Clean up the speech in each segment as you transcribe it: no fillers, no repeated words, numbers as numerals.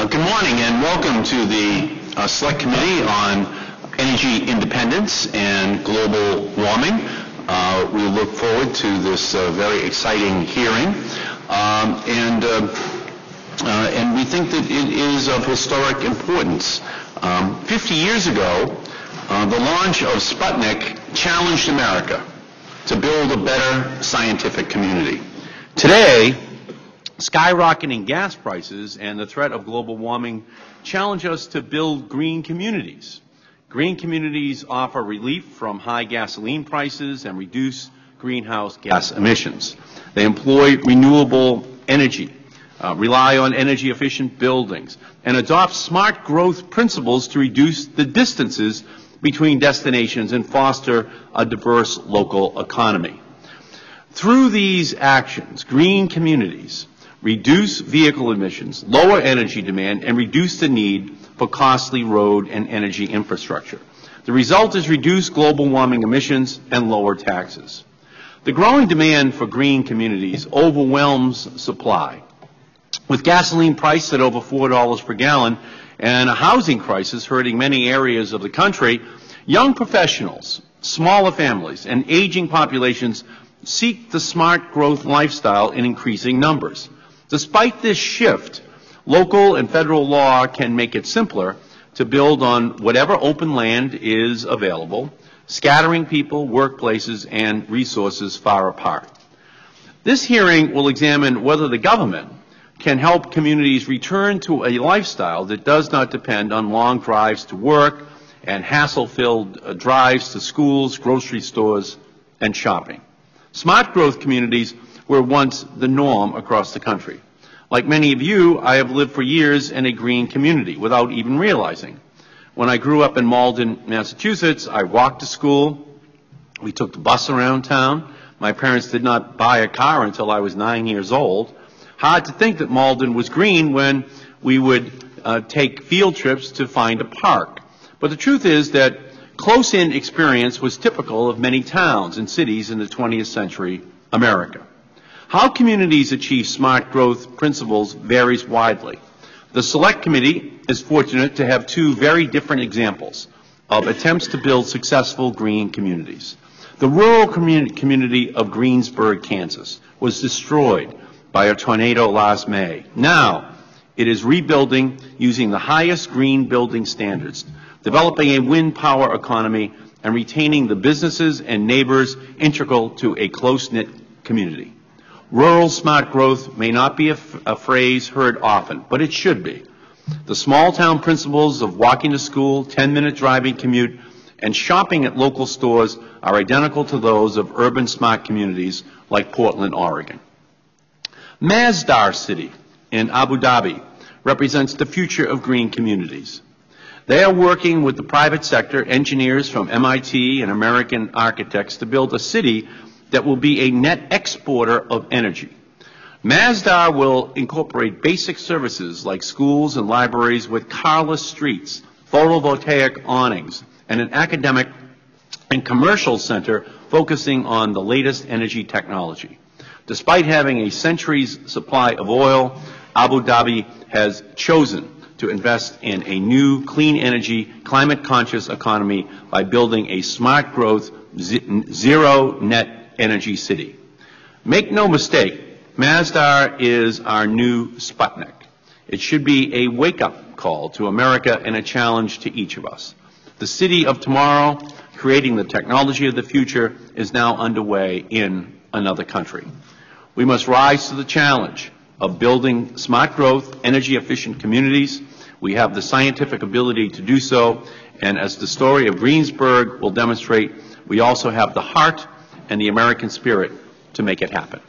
Good morning and welcome to the Select Committee on Energy Independence and Global Warming. We look forward to this very exciting hearing, and we think that it is of historic importance. 50 years ago, the launch of Sputnik challenged America to build a better scientific community. Today, skyrocketing gas prices and the threat of global warming challenge us to build green communities. Green communities offer relief from high gasoline prices and reduce greenhouse gas emissions. They employ renewable energy, rely on energy-efficient buildings, and adopt smart growth principles to reduce the distances between destinations and foster a diverse local economy. Through these actions, green communities reduce vehicle emissions, lower energy demand, and reduce the need for costly road and energy infrastructure. The result is reduced global warming emissions and lower taxes. The growing demand for green communities overwhelms supply. With gasoline priced at over $4 per gallon and a housing crisis hurting many areas of the country, young professionals, smaller families, and aging populations seek the smart growth lifestyle in increasing numbers. Despite this shift, local and federal law can make it simpler to build on whatever open land is available, scattering people, workplaces, and resources far apart. This hearing will examine whether the government can help communities return to a lifestyle that does not depend on long drives to work and hassle-filled drives to schools, grocery stores, and shopping. Smart growth communities were once the norm across the country. Like many of you, I have lived for years in a green community without even realizing. When I grew up in Malden, Massachusetts, I walked to school. We took the bus around town. My parents did not buy a car until I was 9 years old. Hard to think that Malden was green when we would take field trips to find a park. But the truth is that close-in experience was typical of many towns and cities in the 20th century America. How communities achieve smart growth principles varies widely. The Select Committee is fortunate to have two very different examples of attempts to build successful green communities. The rural community of Greensburg, Kansas, was destroyed by a tornado last May. Now, it is rebuilding using the highest green building standards, developing a wind power economy, and retaining the businesses and neighbors integral to a close-knit community. Rural smart growth may not be a phrase heard often, but it should be. The small-town principles of walking to school, 10-minute driving commute, and shopping at local stores are identical to those of urban smart communities like Portland, Oregon. Masdar City in Abu Dhabi represents the future of green communities. They are working with the private sector, engineers from MIT and American architects to build a city that will be a net exporter of energy. Masdar will incorporate basic services like schools and libraries with carless streets, photovoltaic awnings, and an academic and commercial center focusing on the latest energy technology. Despite having a century's supply of oil, Abu Dhabi has chosen to invest in a new clean energy, climate-conscious economy by building a smart growth, zero net energy city. Make no mistake, Masdar is our new Sputnik. It should be a wake-up call to America and a challenge to each of us. The city of tomorrow, creating the technology of the future, is now underway in another country. We must rise to the challenge of building smart growth, energy-efficient communities. We have the scientific ability to do so, and as the story of Greensburg will demonstrate, we also have the heart and the American spirit to make it happen.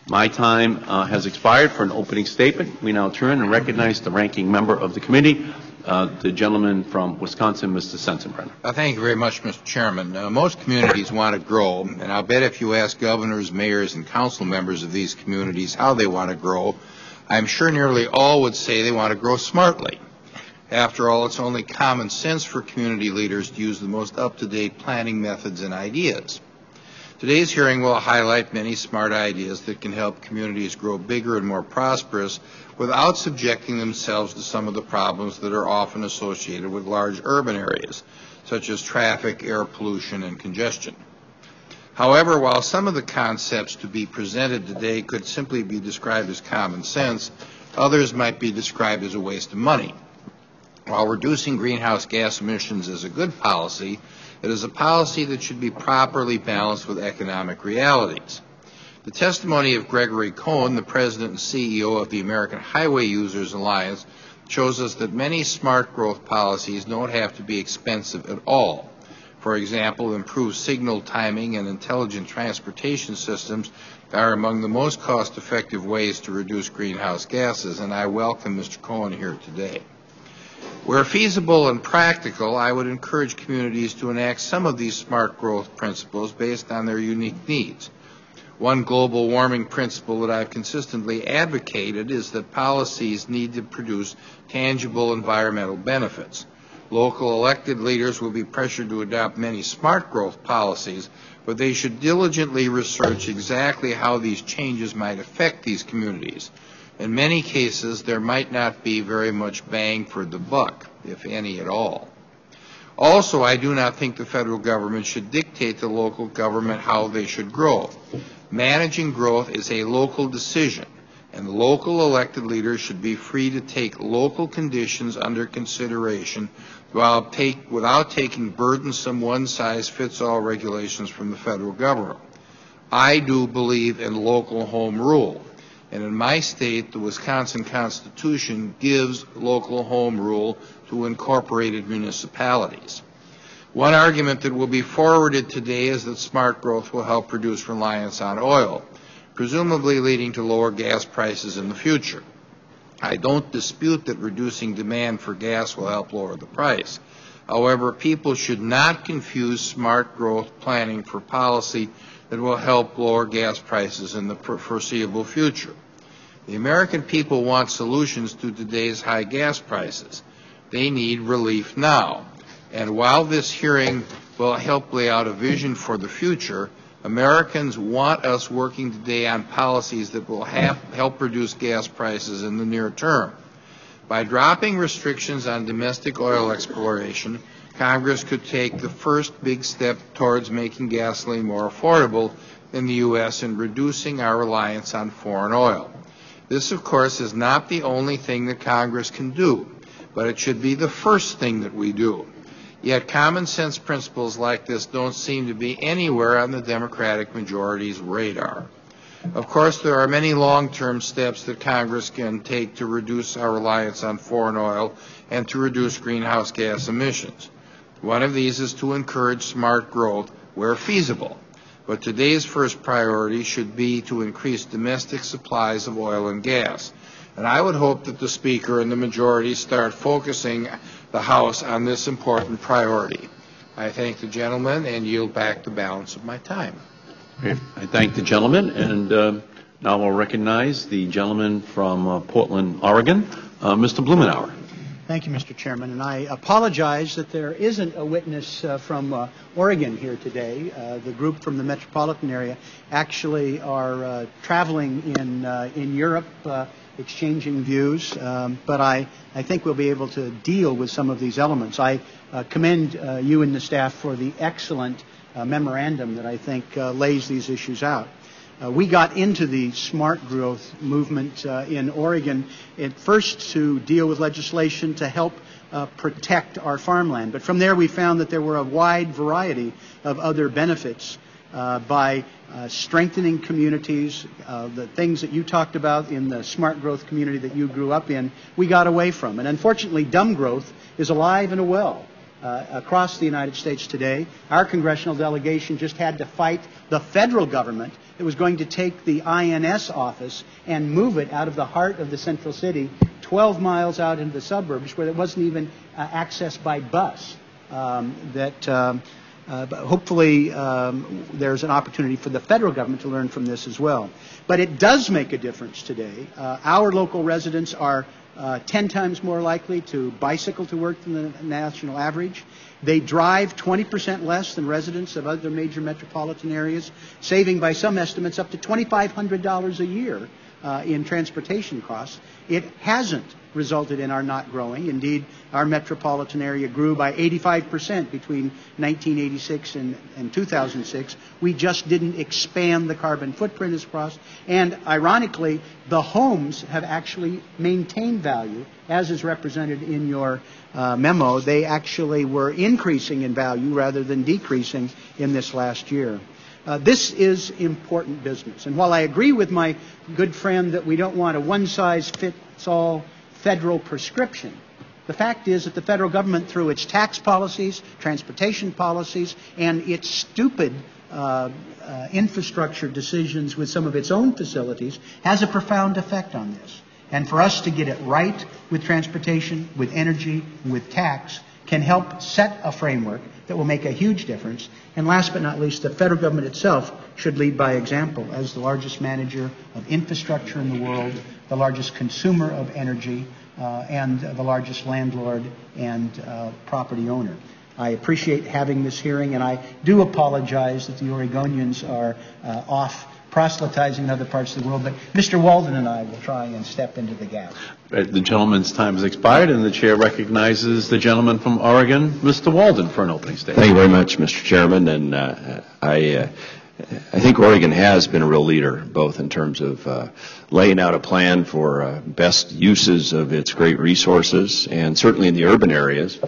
My time has expired for an opening statement. We now turn and recognize the ranking member of the committee, the gentleman from Wisconsin, Mr. Sensenbrenner. Thank you very much, Mr. Chairman. Most communities want to grow, and I'll bet if you ask governors, mayors, and council members of these communities how they want to grow, I'm sure nearly all would say they want to grow smartly. After all, it's only common sense for community leaders to use the most up-to-date planning methods and ideas. Today's hearing will highlight many smart ideas that can help communities grow bigger and more prosperous without subjecting themselves to some of the problems that are often associated with large urban areas, such as traffic, air pollution, and congestion. However, while some of the concepts to be presented today could simply be described as common sense, others might be described as a waste of money. While reducing greenhouse gas emissions is a good policy, it is a policy that should be properly balanced with economic realities. The testimony of Gregory Cohen, the President and CEO of the American Highway Users Alliance, shows us that many smart growth policies don't have to be expensive at all. For example, improved signal timing and intelligent transportation systems are among the most cost-effective ways to reduce greenhouse gases, and I welcome Mr. Cohen here today. Where feasible and practical, I would encourage communities to enact some of these smart growth principles based on their unique needs. One global warming principle that I've consistently advocated is that policies need to produce tangible environmental benefits. Local elected leaders will be pressured to adopt many smart growth policies, but they should diligently research exactly how these changes might affect these communities. In many cases, there might not be very much bang for the buck, if any at all. Also, I do not think the federal government should dictate to local government how they should grow. Managing growth is a local decision, and local elected leaders should be free to take local conditions under consideration without taking burdensome one-size-fits-all regulations from the federal government. I do believe in local home rule, and in my state, the Wisconsin Constitution gives local home rule to incorporated municipalities. One argument that will be forwarded today is that smart growth will help reduce reliance on oil, presumably leading to lower gas prices in the future. I don't dispute that reducing demand for gas will help lower the price. However, people should not confuse smart growth planning for policy that will help lower gas prices in the foreseeable future. The American people want solutions to today's high gas prices. They need relief now. And while this hearing will help lay out a vision for the future, Americans want us working today on policies that will help reduce gas prices in the near term. By dropping restrictions on domestic oil exploration, Congress could take the first big step towards making gasoline more affordable in the U.S. and reducing our reliance on foreign oil. This, of course, is not the only thing that Congress can do, but it should be the first thing that we do. Yet common sense principles like this don't seem to be anywhere on the Democratic majority's radar. Of course, there are many long-term steps that Congress can take to reduce our reliance on foreign oil and to reduce greenhouse gas emissions. One of these is to encourage smart growth where feasible. But today's first priority should be to increase domestic supplies of oil and gas. And I would hope that the Speaker and the majority start focusing the House on this important priority. I thank the gentleman and yield back the balance of my time. Okay. I thank the gentleman, and now I'll recognize the gentleman from Portland, Oregon, Mr. Blumenauer. Thank you, Mr. Chairman, and I apologize that there isn't a witness from Oregon here today. The group from the metropolitan area actually are traveling in Europe, exchanging views, but I think we'll be able to deal with some of these elements. I commend you and the staff for the excellent memorandum that I think lays these issues out. We got into the smart growth movement in Oregon at first to deal with legislation to help protect our farmland. But from there we found that there were a wide variety of other benefits by strengthening communities, the things that you talked about in the smart growth community that you grew up in, we got away from. And unfortunately, dumb growth is alive and well across the United States today. Our congressional delegation just had to fight the federal government that was going to take the INS office and move it out of the heart of the central city 12 miles out into the suburbs where it wasn't even accessed by bus. Hopefully there's an opportunity for the federal government to learn from this as well. But it does make a difference today. Our local residents are 10 times more likely to bicycle to work than the national average. They drive 20% less than residents of other major metropolitan areas, saving by some estimates up to $2,500 a year in transportation costs. It hasn't resulted in our not growing. Indeed, our metropolitan area grew by 85% between 1986 and 2006. We just didn't expand the carbon footprint as crossed. And ironically, the homes have actually maintained value, as is represented in your memo. They actually were increasing in value rather than decreasing in this last year. This is important business. And while I agree with my good friend that we don't want a one-size-fits-all federal prescription, the fact is that the federal government, through its tax policies, transportation policies, and its stupid infrastructure decisions with some of its own facilities, has a profound effect on this. And for us to get it right with transportation, with energy, with tax, can help set a framework that will make a huge difference. And last but not least, the federal government itself should lead by example as the largest manager of infrastructure in the world, the largest consumer of energy, and the largest landlord and property owner. I appreciate having this hearing, and I do apologize that the Oregonians are off proselytizing in other parts of the world, but Mr. Walden and I will try and step into the gap. The gentleman's time has expired, and the chair recognizes the gentleman from Oregon, Mr. Walden, for an opening statement. Thank you very much, Mr. Chairman. And I think Oregon has been a real leader, both in terms of laying out a plan for best uses of its great resources, and certainly in the urban areas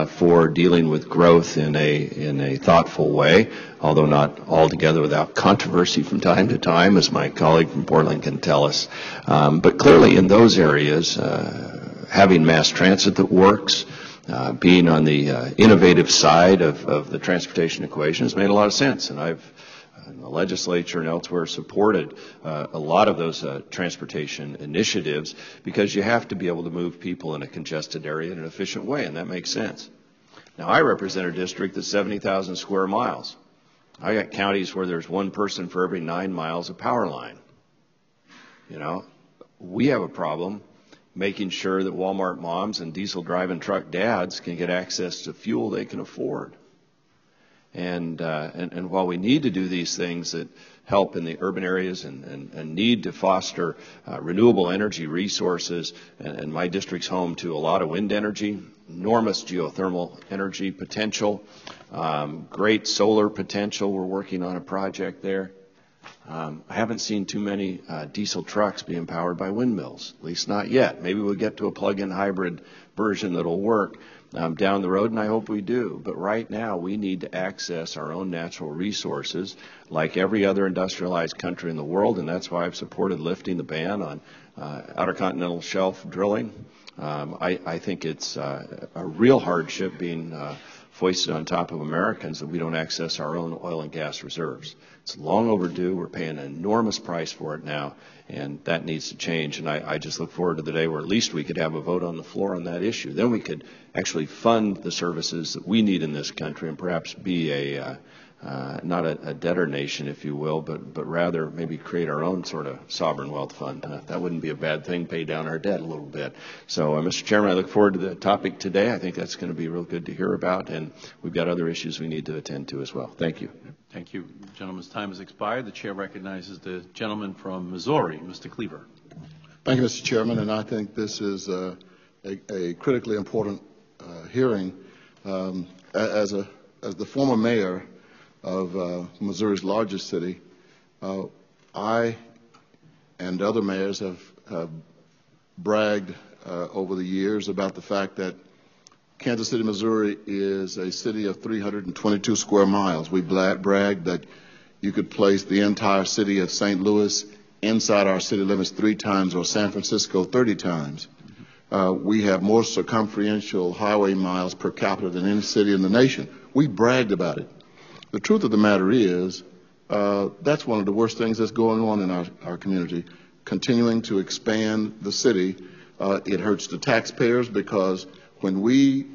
for dealing with growth in a thoughtful way, although not altogether without controversy from time to time, as my colleague from Portland can tell us. But clearly in those areas, having mass transit that works, being on the innovative side of the transportation equation has made a lot of sense. And I've, in the legislature and elsewhere, supported a lot of those transportation initiatives, because you have to be able to move people in a congested area in an efficient way, and that makes sense. Now, I represent a district that's 70,000 square miles. I got counties where there's one person for every 9 miles of power line. You know, we have a problem making sure that Walmart moms and diesel driving truck dads can get access to fuel they can afford. And while we need to do these things that help in the urban areas and need to foster renewable energy resources, and my district's home to a lot of wind energy, enormous geothermal energy potential, great solar potential. We're working on a project there. I haven't seen too many diesel trucks being powered by windmills, at least not yet. Maybe we'll get to a plug-in hybrid version that'll work down the road, and I hope we do. But right now, we need to access our own natural resources like every other industrialized country in the world, and that's why I've supported lifting the ban on outer continental shelf drilling. I think it's a real hardship being foisted on top of Americans that we don't access our own oil and gas reserves. It's long overdue. We're paying an enormous price for it now, and that needs to change. And I just look forward to the day where at least we could have a vote on the floor on that issue. Then we could actually fund the services that we need in this country, and perhaps be a not a debtor nation, if you will, but rather maybe create our own sort of sovereign wealth fund. That wouldn't be a bad thing, pay down our debt a little bit. So, Mr. Chairman, I look forward to the topic today. I think that's going to be real good to hear about, and we've got other issues we need to attend to as well. Thank you. Thank you. The gentleman's time has expired. The chair recognizes the gentleman from Missouri, Mr. Cleaver. Thank you, Mr. Chairman, and I think this is a critically important hearing. As the former mayor of Missouri's largest city, I and other mayors have bragged over the years about the fact that Kansas City, Missouri is a city of 322 square miles. We bragged that you could place the entire city of St. Louis inside our city limits 3 times, or San Francisco 30 times. We have more circumferential highway miles per capita than any city in the nation. We bragged about it. The truth of the matter is that's one of the worst things that's going on in our community, continuing to expand the city. It hurts the taxpayers, because when we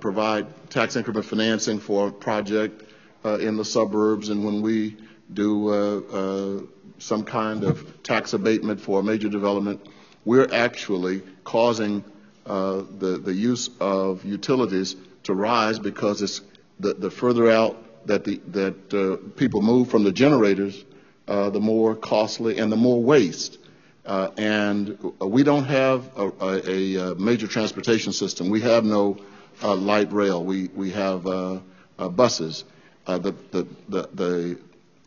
provide tax increment financing for a project in the suburbs, and when we do some kind of tax abatement for a major development, we're actually causing the use of utilities to rise, because it's the further out that people move from the generators, the more costly and the more waste. And we don't have a major transportation system. We have no light rail. We have buses. The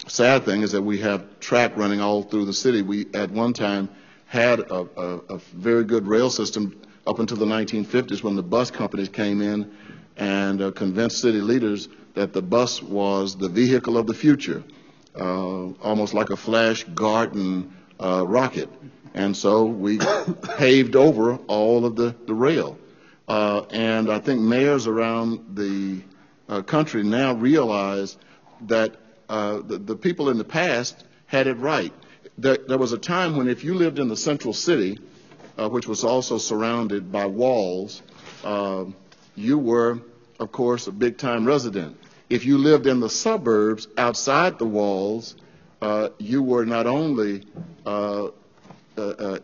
sad thing is that we have track running all through the city. We at one time had a very good rail system up until the 1950s, when the bus companies came in and convinced city leaders that the bus was the vehicle of the future, almost like a Flash Gordon rocket. And so we paved over all of the rail. And I think mayors around the country now realize that the people in the past had it right. There was a time when if you lived in the central city, which was also surrounded by walls, you were, of course, a big-time resident. If you lived in the suburbs outside the walls, you were not only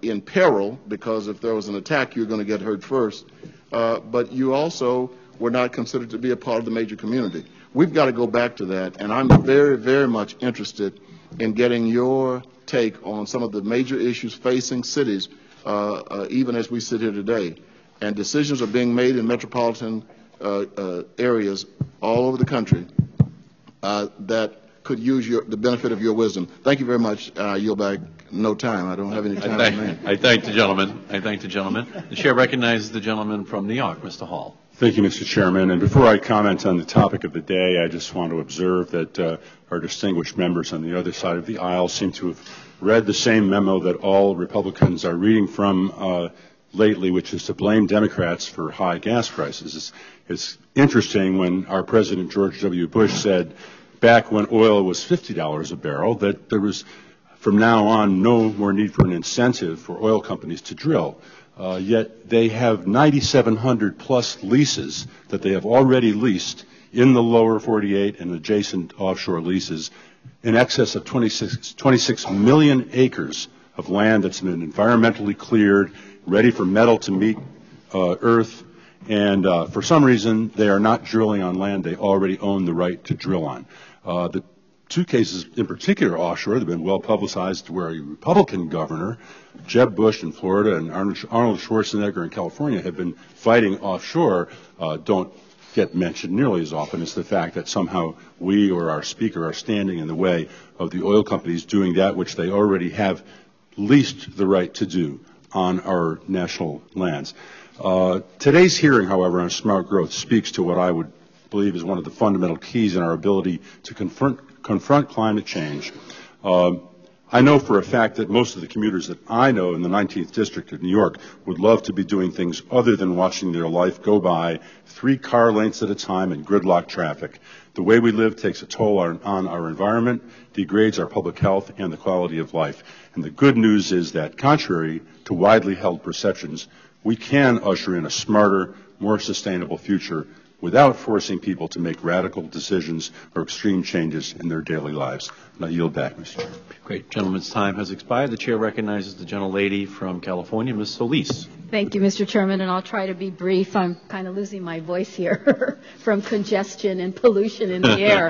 in peril, because if there was an attack, you were going to get hurt first, but you also were not considered to be a part of the major community. We've got to go back to that, and I'm very, very much interested in getting your take on some of the major issues facing cities, even as we sit here today. And decisions are being made in metropolitan areas all over the country that could use the benefit of your wisdom. Thank you very much. Yield back. No time. I don't have any time remaining. I thank the gentleman. The chair recognizes the gentleman from New York, Mr. Hall. Thank you, Mr. Chairman. And before I comment on the topic of the day, I just want to observe that our distinguished members on the other side of the aisle seem to have read the same memo that all Republicans are reading from lately, which is to blame Democrats for high gas prices. It's interesting when our President George W. Bush said back when oil was $50 a barrel that there was from now on no more need for an incentive for oil companies to drill. Yet they have 9,700 plus leases that they have already leased in the lower 48 and adjacent offshore leases, in excess of 26 million acres of land that's been environmentally cleared, ready for metal to meet earth, and for some reason they are not drilling on land they already own the right to drill on. The two cases in particular offshore have been well publicized, where a Republican governor, Jeb Bush in Florida and Arnold Schwarzenegger in California, have been fighting offshore, don't get mentioned nearly as often as the fact that somehow we or our speaker are standing in the way of the oil companies doing that which they already have leased the right to do on our national lands. Today's hearing, however, on smart growth speaks to what I would believe is one of the fundamental keys in our ability to confront climate change. I know for a fact that most of the commuters that I know in the 19th District of New York would love to be doing things other than watching their life go by 3 car lengths at a time in gridlock traffic. The way we live takes a toll on our environment, degrades our public health and the quality of life. And the good news is that, contrary to widely held perceptions, we can usher in a smarter, more sustainable future without forcing people to make radical decisions or extreme changes in their daily lives. And I yield back, Mr. Chairman. Great. Gentleman's time has expired. The chair recognizes the gentlelady from California, Ms. Solis. Thank you, Mr. Chairman, and I'll try to be brief. I'm kind of losing my voice here from congestion and pollution in the air.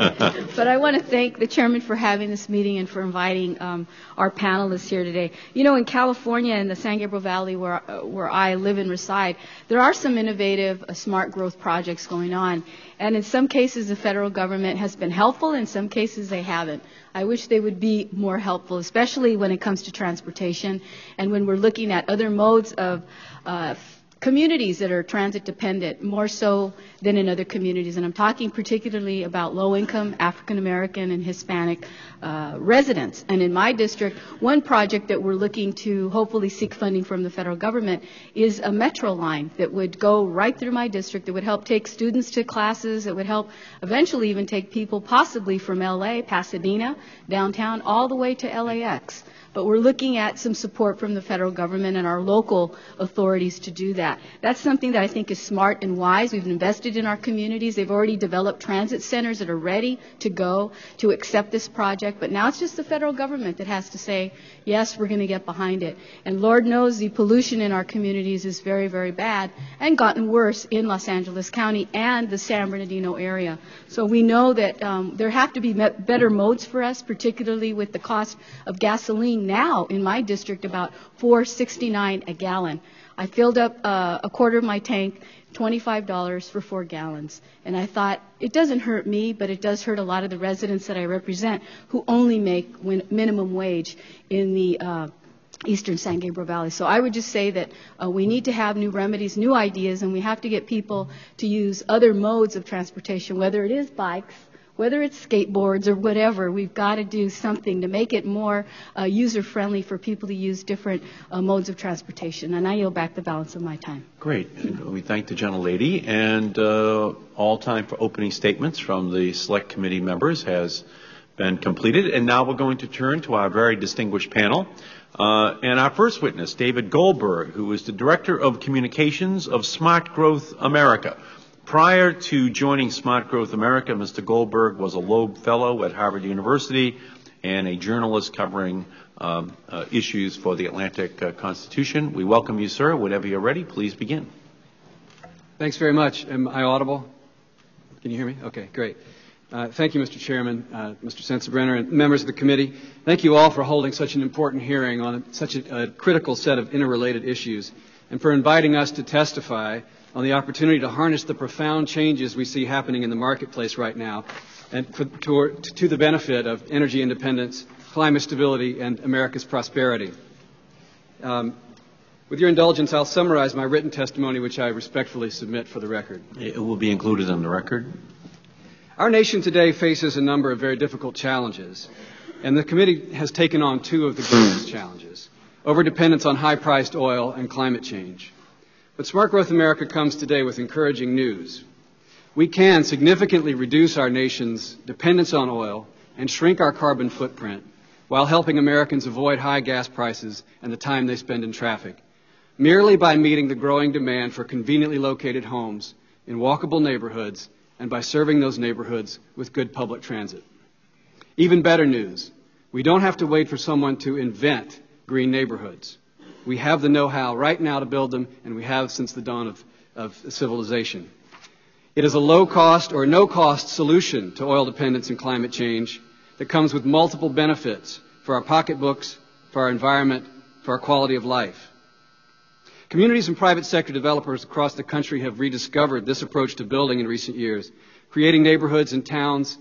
But I want to thank the chairman for having this meeting and for inviting our panelists here today. You know, in California, in the San Gabriel Valley, where I live and reside, there are some innovative smart growth projects going on. And in some cases, the federal government has been helpful. In some cases, they haven't. I wish they would be more helpful, especially when it comes to transportation and when we're looking at other modes of communities that are transit dependent, more so than in other communities. And I'm talking particularly about low-income African American and Hispanic residents. And in my district, one project that we're looking to hopefully seek funding from the federal government is a metro line that would go right through my district, that would help take students to classes, that would help eventually even take people possibly from LA, Pasadena, downtown, all the way to LAX. but we're looking at some support from the federal government and our local authorities to do that. That's something that I think is smart and wise. We've invested in our communities. They've already developed transit centers that are ready to go to accept this project, but now it's just the federal government that has to say, yes, we're going to get behind it. And Lord knows the pollution in our communities is very, very bad and gotten worse in Los Angeles County and the San Bernardino area. So we know that there have to be better modes for us, particularly with the cost of gasoline now in my district about $4.69 a gallon. I filled up a quarter of my tank, $25 for 4 gallons. And I thought, it doesn't hurt me, but it does hurt a lot of the residents that I represent who only make minimum wage in the eastern San Gabriel Valley. So I would just say that we need to have new remedies, new ideas, and we have to get people to use other modes of transportation, whether it is bikes, whether it's skateboards or whatever. We've got to do something to make it more user-friendly for people to use different modes of transportation. And I yield back the balance of my time. Great. And we thank the gentlelady. And all time for opening statements from the Select Committee members has been completed. And now we're going to turn to our very distinguished panel. And our first witness, David Goldberg, who is the Director of Communications of Smart Growth America. Prior to joining Smart Growth America, Mr. Goldberg was a Loeb Fellow at Harvard University and a journalist covering issues for the Atlantic Constitution. We welcome you, sir. Whenever you're ready, please begin. Thanks very much. Am I audible? Can you hear me? Okay, great. Thank you, Mr. Chairman, Mr. Sensenbrenner, and members of the committee. Thank you all for holding such an important hearing on such a critical set of interrelated issues, and for inviting us to testify on the opportunity to harness the profound changes we see happening in the marketplace right now, and to the benefit of energy independence, climate stability, and America's prosperity. With your indulgence, I'll summarize my written testimony, which I respectfully submit for the record. It will be included on the record. Our nation today faces a number of very difficult challenges, and the committee has taken on 2 of the greatest challenges: overdependence on high-priced oil and climate change. But Smart Growth America comes today with encouraging news. We can significantly reduce our nation's dependence on oil and shrink our carbon footprint while helping Americans avoid high gas prices and the time they spend in traffic, merely by meeting the growing demand for conveniently located homes in walkable neighborhoods and by serving those neighborhoods with good public transit. Even better news, we don't have to wait for someone to invent green neighborhoods. We have the know-how right now to build them, and we have since the dawn of civilization. It is a low-cost or no-cost solution to oil dependence and climate change that comes with multiple benefits for our pocketbooks, for our environment, for our quality of life. Communities and private sector developers across the country have rediscovered this approach to building in recent years, creating neighborhoods and towns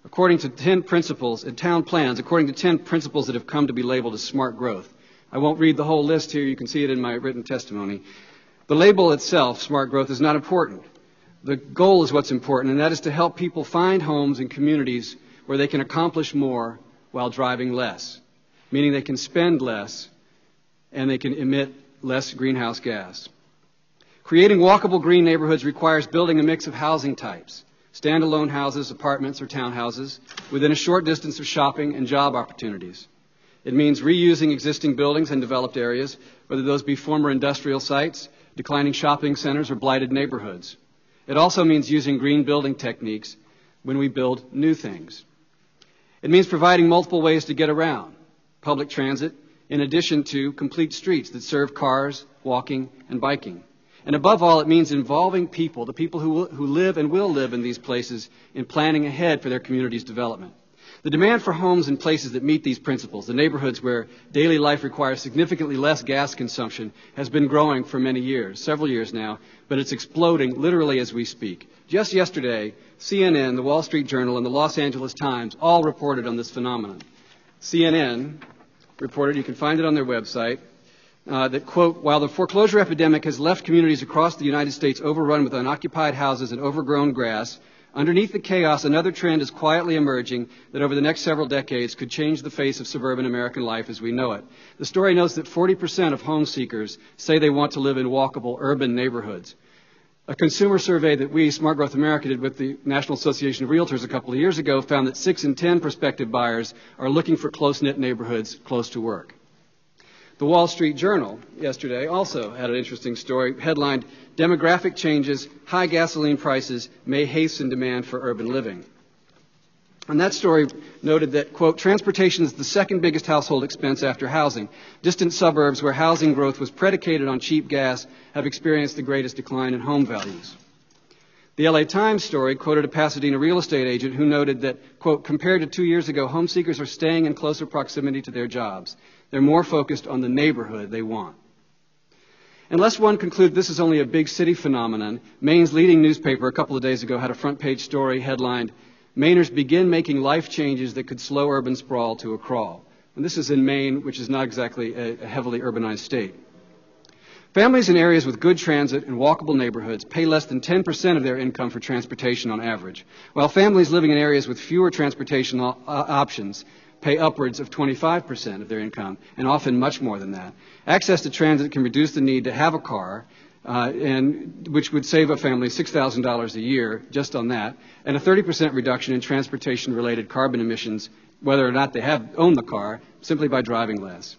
according to 10 principles, and town plans according to 10 principles that have come to be labeled as smart growth. I won't read the whole list here. You can see it in my written testimony. The label itself, smart growth, is not important. The goal is what's important, and that is to help people find homes and communities where they can accomplish more while driving less, meaning they can spend less and they can emit less greenhouse gas. Creating walkable green neighborhoods requires building a mix of housing types, standalone houses, apartments, or townhouses, within a short distance of shopping and job opportunities. It means reusing existing buildings and developed areas, whether those be former industrial sites, declining shopping centers, or blighted neighborhoods. It also means using green building techniques when we build new things. It means providing multiple ways to get around: public transit, in addition to complete streets that serve cars, walking, and biking. And above all, it means involving people, the people who live and will live in these places, in planning ahead for their community's development. The demand for homes in places that meet these principles, the neighborhoods where daily life requires significantly less gas consumption, has been growing for many years, several years now, but it's exploding literally as we speak. Just yesterday, CNN, the Wall Street Journal, and the Los Angeles Times all reported on this phenomenon. CNN reported, you can find it on their website, that, quote, while the foreclosure epidemic has left communities across the United States overrun with unoccupied houses and overgrown grass, underneath the chaos, another trend is quietly emerging that over the next several decades could change the face of suburban American life as we know it. The story notes that 40% of home seekers say they want to live in walkable urban neighborhoods. A consumer survey that we, Smart Growth America, did with the National Association of Realtors a couple of years ago found that 6 in 10 prospective buyers are looking for close-knit neighborhoods close to work. The Wall Street Journal yesterday also had an interesting story headlined, "Demographic Changes, High Gasoline Prices May Hasten Demand for Urban Living." And that story noted that, quote, transportation is the second biggest household expense after housing. Distant suburbs where housing growth was predicated on cheap gas have experienced the greatest decline in home values. The LA Times story quoted a Pasadena real estate agent who noted that, quote, compared to 2 years ago, home seekers are staying in closer proximity to their jobs. They're more focused on the neighborhood they want. Unless one concludes this is only a big city phenomenon, Maine's leading newspaper a couple of days ago had a front page story headlined, "Mainers begin making life changes that could slow urban sprawl to a crawl." And this is in Maine, which is not exactly a heavily urbanized state. Families in areas with good transit and walkable neighborhoods pay less than 10% of their income for transportation on average, while families living in areas with fewer transportation options pay upwards of 25% of their income, and often much more than that. Access to transit can reduce the need to have a car, and which would save a family $6,000 a year just on that, and a 30% reduction in transportation-related carbon emissions, whether or not they own the car, simply by driving less.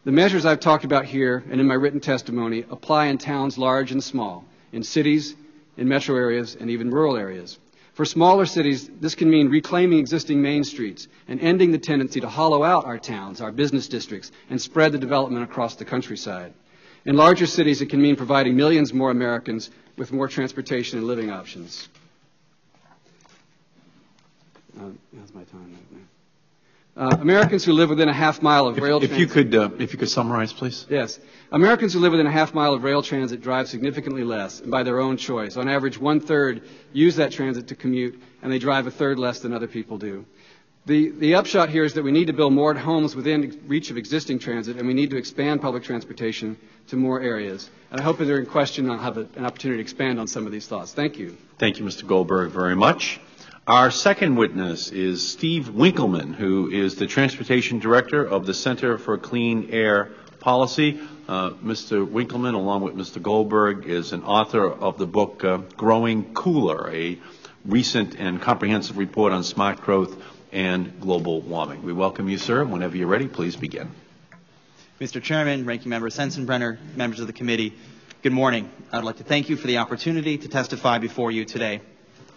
The measures I've talked about here and in my written testimony apply in towns large and small, in cities, in metro areas, and even rural areas. For smaller cities, this can mean reclaiming existing main streets and ending the tendency to hollow out our towns, our business districts, and spread the development across the countryside. In larger cities, it can mean providing millions more Americans with more transportation and living options. How's my time right now? Americans who live within a half mile of rail transit. If you could summarize, please. Yes. Americans who live within a half mile of rail transit drive significantly less, and by their own choice. On average, 1/3 use that transit to commute, and they drive 1/3 less than other people do. The upshot here is that we need to build more homes within reach of existing transit, and we need to expand public transportation to more areas. And I hope that during question I'll have an opportunity to expand on some of these thoughts. Thank you. Thank you, Mr. Goldberg, very much. Our second witness is Steve Winkleman, who is the Transportation Director of the Center for Clean Air Policy. Mr. Winkleman, along with Mr. Goldberg, is an author of the book Growing Cooler, a recent and comprehensive report on smart growth and global warming. We welcome you, sir. Whenever you're ready, please begin. Mr. Chairman, Ranking Member Sensenbrenner, members of the committee, good morning. I'd like to thank you for the opportunity to testify before you today.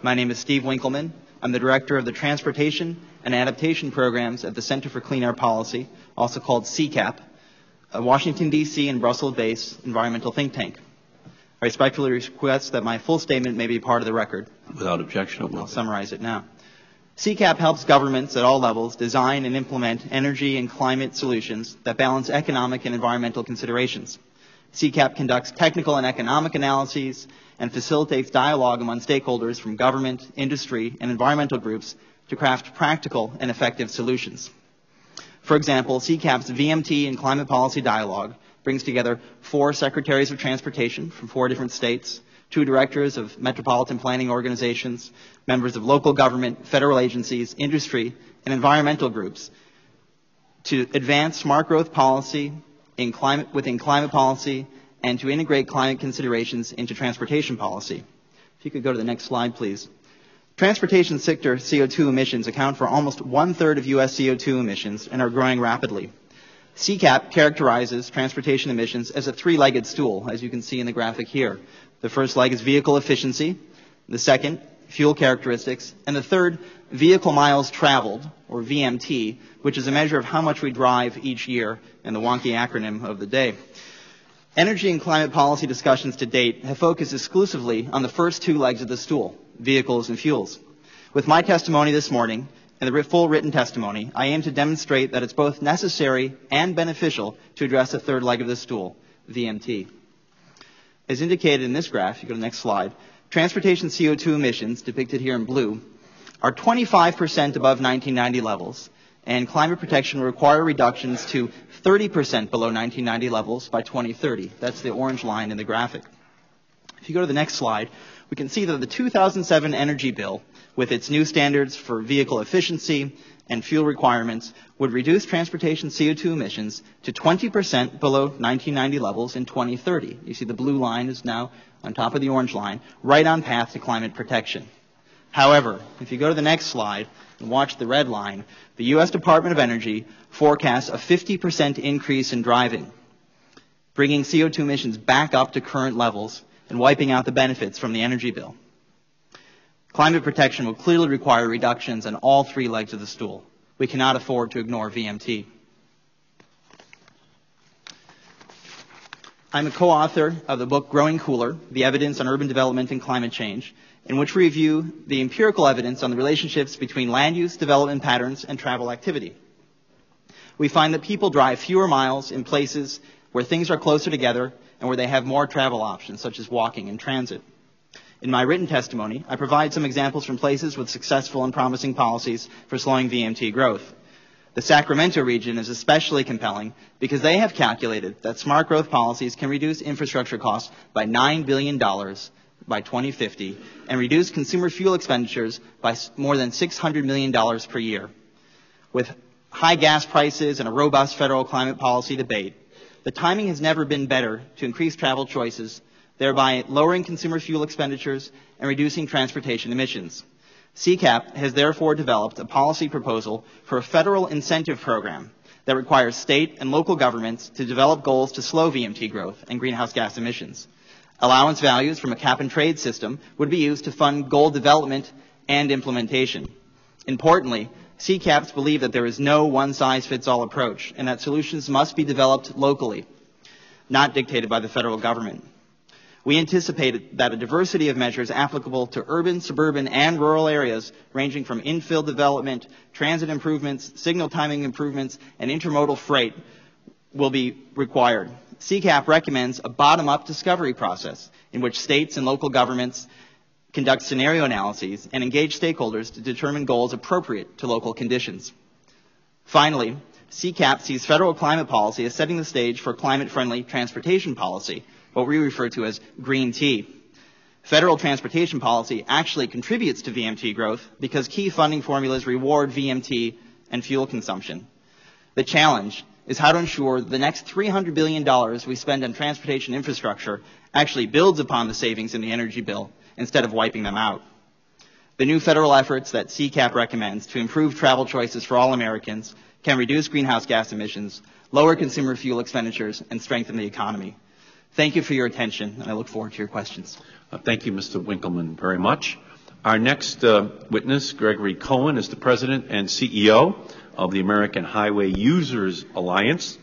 My name is Steve Winkleman. I'm the Director of the Transportation and Adaptation Programs at the Center for Clean Air Policy, also called CCAP, a Washington, D.C. and Brussels-based environmental think tank. I respectfully request that my full statement may be part of the record. Without objection, I'll summarize it now. CCAP helps governments at all levels design and implement energy and climate solutions that balance economic and environmental considerations. CCAP conducts technical and economic analyses and facilitates dialogue among stakeholders from government, industry, and environmental groups to craft practical and effective solutions. For example, CCAP's VMT and Climate Policy Dialogue brings together 4 secretaries of transportation from 4 different states, 2 directors of metropolitan planning organizations, members of local government, federal agencies, industry, and environmental groups to advance smart growth policy within climate policy and to integrate climate considerations into transportation policy. If you could go to the next slide, please. Transportation sector CO2 emissions account for almost 1/3 of U.S. CO2 emissions and are growing rapidly. CCAP characterizes transportation emissions as a 3-legged stool, as you can see in the graphic here. The first leg is vehicle efficiency, the second, fuel characteristics, and the third, vehicle miles traveled, or VMT, which is a measure of how much we drive each year, and the wonky acronym of the day. Energy and climate policy discussions to date have focused exclusively on the first 2 legs of the stool, vehicles and fuels. With my testimony this morning and the full written testimony, I aim to demonstrate that it's both necessary and beneficial to address the 3rd leg of the stool, VMT. As indicated in this graph, you go to the next slide, transportation CO2 emissions, depicted here in blue, are 25% above 1990 levels, and climate protection will require reductions to 30% below 1990 levels by 2030. That's the orange line in the graphic. If you go to the next slide, we can see that the 2007 energy bill, with its new standards for vehicle efficiency and fuel requirements, would reduce transportation CO2 emissions to 20% below 1990 levels in 2030. You see the blue line is now on top of the orange line, right on path to climate protection. However, if you go to the next slide and watch the red line, the U.S. Department of Energy forecasts a 50% increase in driving, bringing CO2 emissions back up to current levels and wiping out the benefits from the energy bill. Climate protection will clearly require reductions on all three legs of the stool. We cannot afford to ignore VMT. I'm a co-author of the book Growing Cooler, The Evidence on Urban Development and Climate Change, in which we review the empirical evidence on the relationships between land use, development patterns, and travel activity. We find that people drive fewer miles in places where things are closer together and where they have more travel options, such as walking and transit. In my written testimony, I provide some examples from places with successful and promising policies for slowing VMT growth. The Sacramento region is especially compelling because they have calculated that smart growth policies can reduce infrastructure costs by $9 billion by 2050 and reduce consumer fuel expenditures by more than $600 million per year. With high gas prices and a robust federal climate policy debate, the timing has never been better to increase travel choices, thereby lowering consumer fuel expenditures and reducing transportation emissions. CCAP has therefore developed a policy proposal for a federal incentive program that requires state and local governments to develop goals to slow VMT growth and greenhouse gas emissions. Allowance values from a cap-and-trade system would be used to fund goal development and implementation. Importantly, CCAPs believe that there is no one-size-fits-all approach and that solutions must be developed locally, not dictated by the federal government. We anticipate that a diversity of measures applicable to urban, suburban, and rural areas, ranging from infill development, transit improvements, signal timing improvements, and intermodal freight, will be required. CCAP recommends a bottom-up discovery process in which states and local governments conduct scenario analyses and engage stakeholders to determine goals appropriate to local conditions. Finally, CCAP sees federal climate policy as setting the stage for climate-friendly transportation policy, what we refer to as green tea. Federal transportation policy actually contributes to VMT growth because key funding formulas reward VMT and fuel consumption. The challenge is how to ensure that the next $300 billion we spend on transportation infrastructure actually builds upon the savings in the energy bill instead of wiping them out. The new federal efforts that CCAP recommends to improve travel choices for all Americans can reduce greenhouse gas emissions, lower consumer fuel expenditures, and strengthen the economy. Thank you for your attention, and I look forward to your questions. Thank you, Mr. Winkleman, very much. Our next witness, Gregory Cohen, is the President and CEO of the American Highway Users Alliance,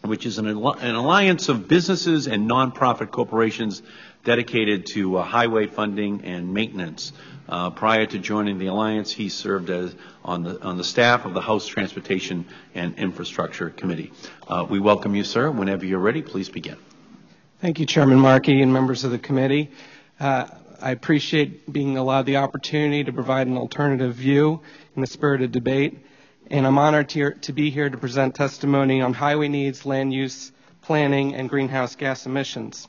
which is an alliance of businesses and nonprofit corporations dedicated to highway funding and maintenance. Prior to joining the alliance, he served as on the staff of the House Transportation and Infrastructure Committee. We welcome you, sir. Whenever you're ready, please begin. Thank you, Chairman Markey and members of the committee. I appreciate being allowed the opportunity to provide an alternative view in the spirit of debate, and I'm honored to be here to present testimony on highway needs, land use, planning, and greenhouse gas emissions.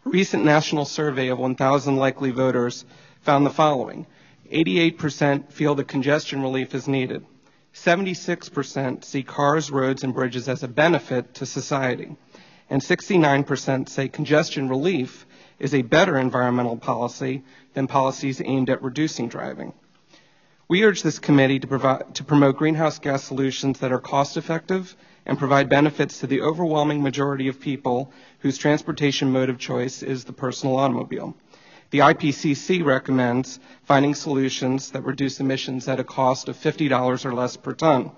A recent national survey of 1,000 likely voters found the following. 88% feel that congestion relief is needed. 76% see cars, roads, and bridges as a benefit to society. And 69% say congestion relief is a better environmental policy than policies aimed at reducing driving. We urge this committee to promote greenhouse gas solutions that are cost-effective and provide benefits to the overwhelming majority of people whose transportation mode of choice is the personal automobile. The IPCC recommends finding solutions that reduce emissions at a cost of $50 or less per ton.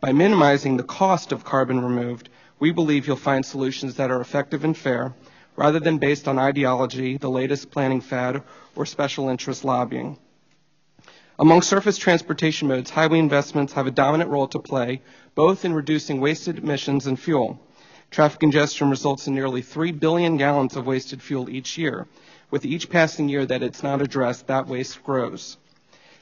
By minimizing the cost of carbon removed, we believe you'll find solutions that are effective and fair, rather than based on ideology, the latest planning fad, or special interest lobbying. Among surface transportation modes, highway investments have a dominant role to play, both in reducing wasted emissions and fuel. Traffic congestion results in nearly 3 billion gallons of wasted fuel each year. With each passing year that it's not addressed, that waste grows.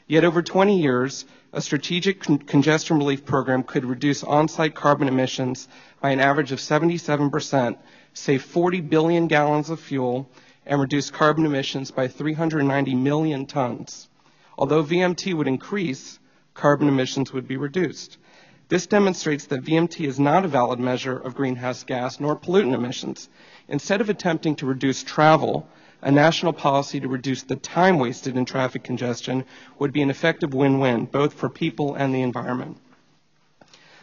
Yet over 20 years, a strategic congestion relief program could reduce on-site carbon emissions by an average of 77%, save 40 billion gallons of fuel, and reduce carbon emissions by 390 million tons. Although VMT would increase, carbon emissions would be reduced. This demonstrates that VMT is not a valid measure of greenhouse gas nor pollutant emissions. Instead of attempting to reduce travel, a national policy to reduce the time wasted in traffic congestion would be an effective win-win, both for people and the environment.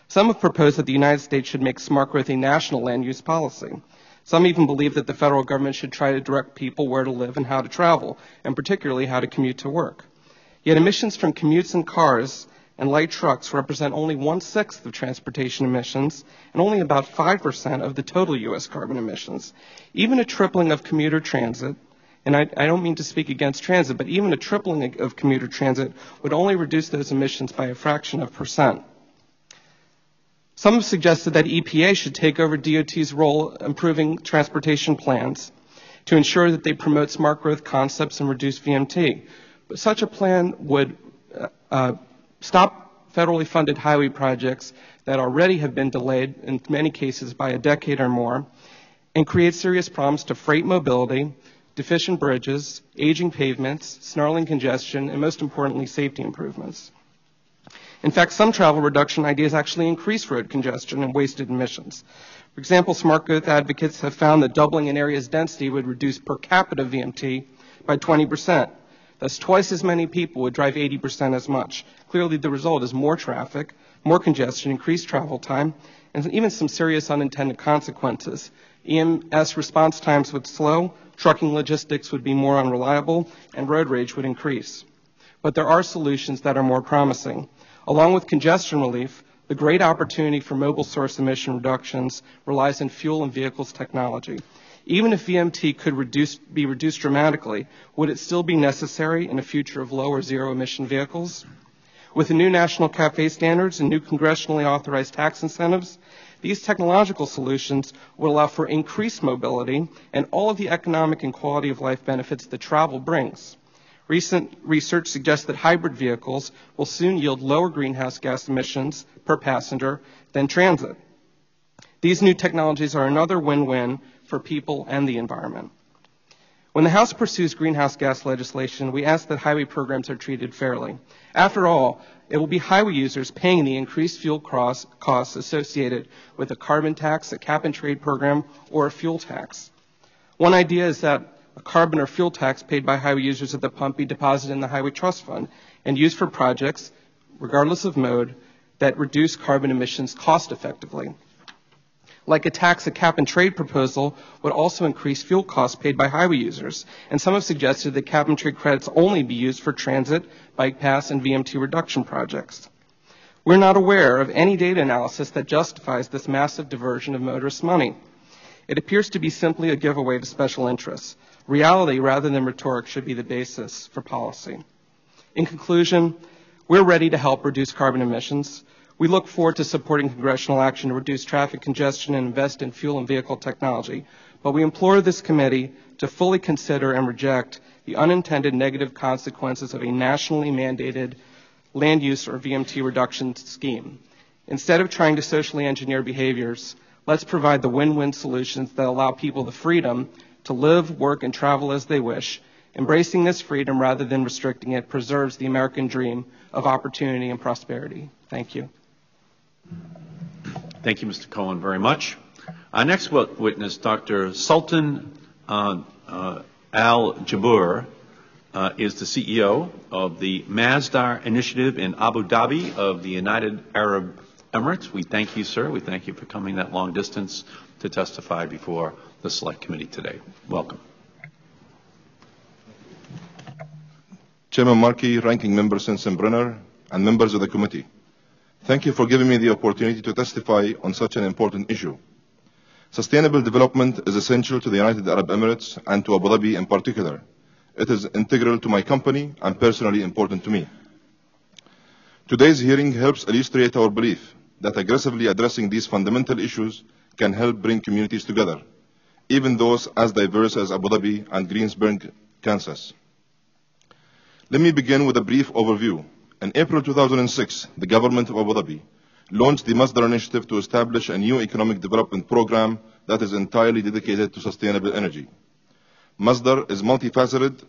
Some have proposed that the United States should make smart growth a national land use policy. Some even believe that the federal government should try to direct people where to live and how to travel, and particularly how to commute to work. Yet emissions from commutes in cars and light trucks represent only 1/6 of transportation emissions and only about 5% of the total U.S. carbon emissions. Even a tripling of commuter transit, and I don't mean to speak against transit, but even a tripling of commuter transit would only reduce those emissions by a fraction of percent. Some have suggested that EPA should take over DOT's role improving transportation plans to ensure that they promote smart growth concepts and reduce VMT. But such a plan would stop federally funded highway projects that already have been delayed in many cases by a decade or more and create serious problems to freight mobility, deficient bridges, aging pavements, snarling congestion, and most importantly, safety improvements. In fact, some travel reduction ideas actually increase road congestion and wasted emissions. For example, smart growth advocates have found that doubling an area's density would reduce per capita VMT by 20%. Thus, twice as many people would drive 80% as much. Clearly, the result is more traffic, more congestion, increased travel time, and even some serious unintended consequences. EMS response times would slow, trucking logistics would be more unreliable, and road rage would increase. But there are solutions that are more promising. Along with congestion relief, the great opportunity for mobile source emission reductions relies on fuel and vehicles technology. Even if VMT could be reduced dramatically, would it still be necessary in a future of low or zero emission vehicles? With the new national CAFE standards and new congressionally authorized tax incentives, these technological solutions will allow for increased mobility and all of the economic and quality of life benefits that travel brings. Recent research suggests that hybrid vehicles will soon yield lower greenhouse gas emissions per passenger than transit. These new technologies are another win-win for people and the environment. When the House pursues greenhouse gas legislation, we ask that highway programs are treated fairly. After all, it will be highway users paying the increased fuel costs associated with a carbon tax, a cap-and-trade program, or a fuel tax. One idea is that a carbon or fuel tax paid by highway users at the pump be deposited in the Highway Trust Fund and used for projects, regardless of mode, that reduce carbon emissions cost effectively. Like a tax, a cap-and-trade proposal would also increase fuel costs paid by highway users, and some have suggested that cap-and-trade credits only be used for transit, bike pass, and VMT reduction projects. We're not aware of any data analysis that justifies this massive diversion of motorist money. It appears to be simply a giveaway to special interests. Reality, rather than rhetoric, should be the basis for policy. In conclusion, we're ready to help reduce carbon emissions. We look forward to supporting congressional action to reduce traffic congestion and invest in fuel and vehicle technology. But we implore this committee to fully consider and reject the unintended negative consequences of a nationally mandated land use or VMT reduction scheme. Instead of trying to socially engineer behaviors, let's provide the win-win solutions that allow people the freedom to live, work, and travel as they wish. Embracing this freedom rather than restricting it preserves the American dream of opportunity and prosperity. Thank you. Thank you, Mr. Cohen, very much. Our next witness, Dr. Sultan Al-Jaber, is the CEO of the Masdar Initiative in Abu Dhabi of the United Arab Emirates. We thank you, sir. We thank you for coming that long distance to testify before the Select Committee today. Welcome. Chairman Markey, Ranking Member Sensenbrenner, and members of the committee, thank you for giving me the opportunity to testify on such an important issue. Sustainable development is essential to the United Arab Emirates and to Abu Dhabi in particular. It is integral to my company and personally important to me. Today's hearing helps illustrate our belief that aggressively addressing these fundamental issues can help bring communities together, even those as diverse as Abu Dhabi and Greensburg, Kansas. Let me begin with a brief overview. In April 2006, the government of Abu Dhabi launched the Masdar Initiative to establish a new economic development program that is entirely dedicated to sustainable energy. Masdar is a multifaceted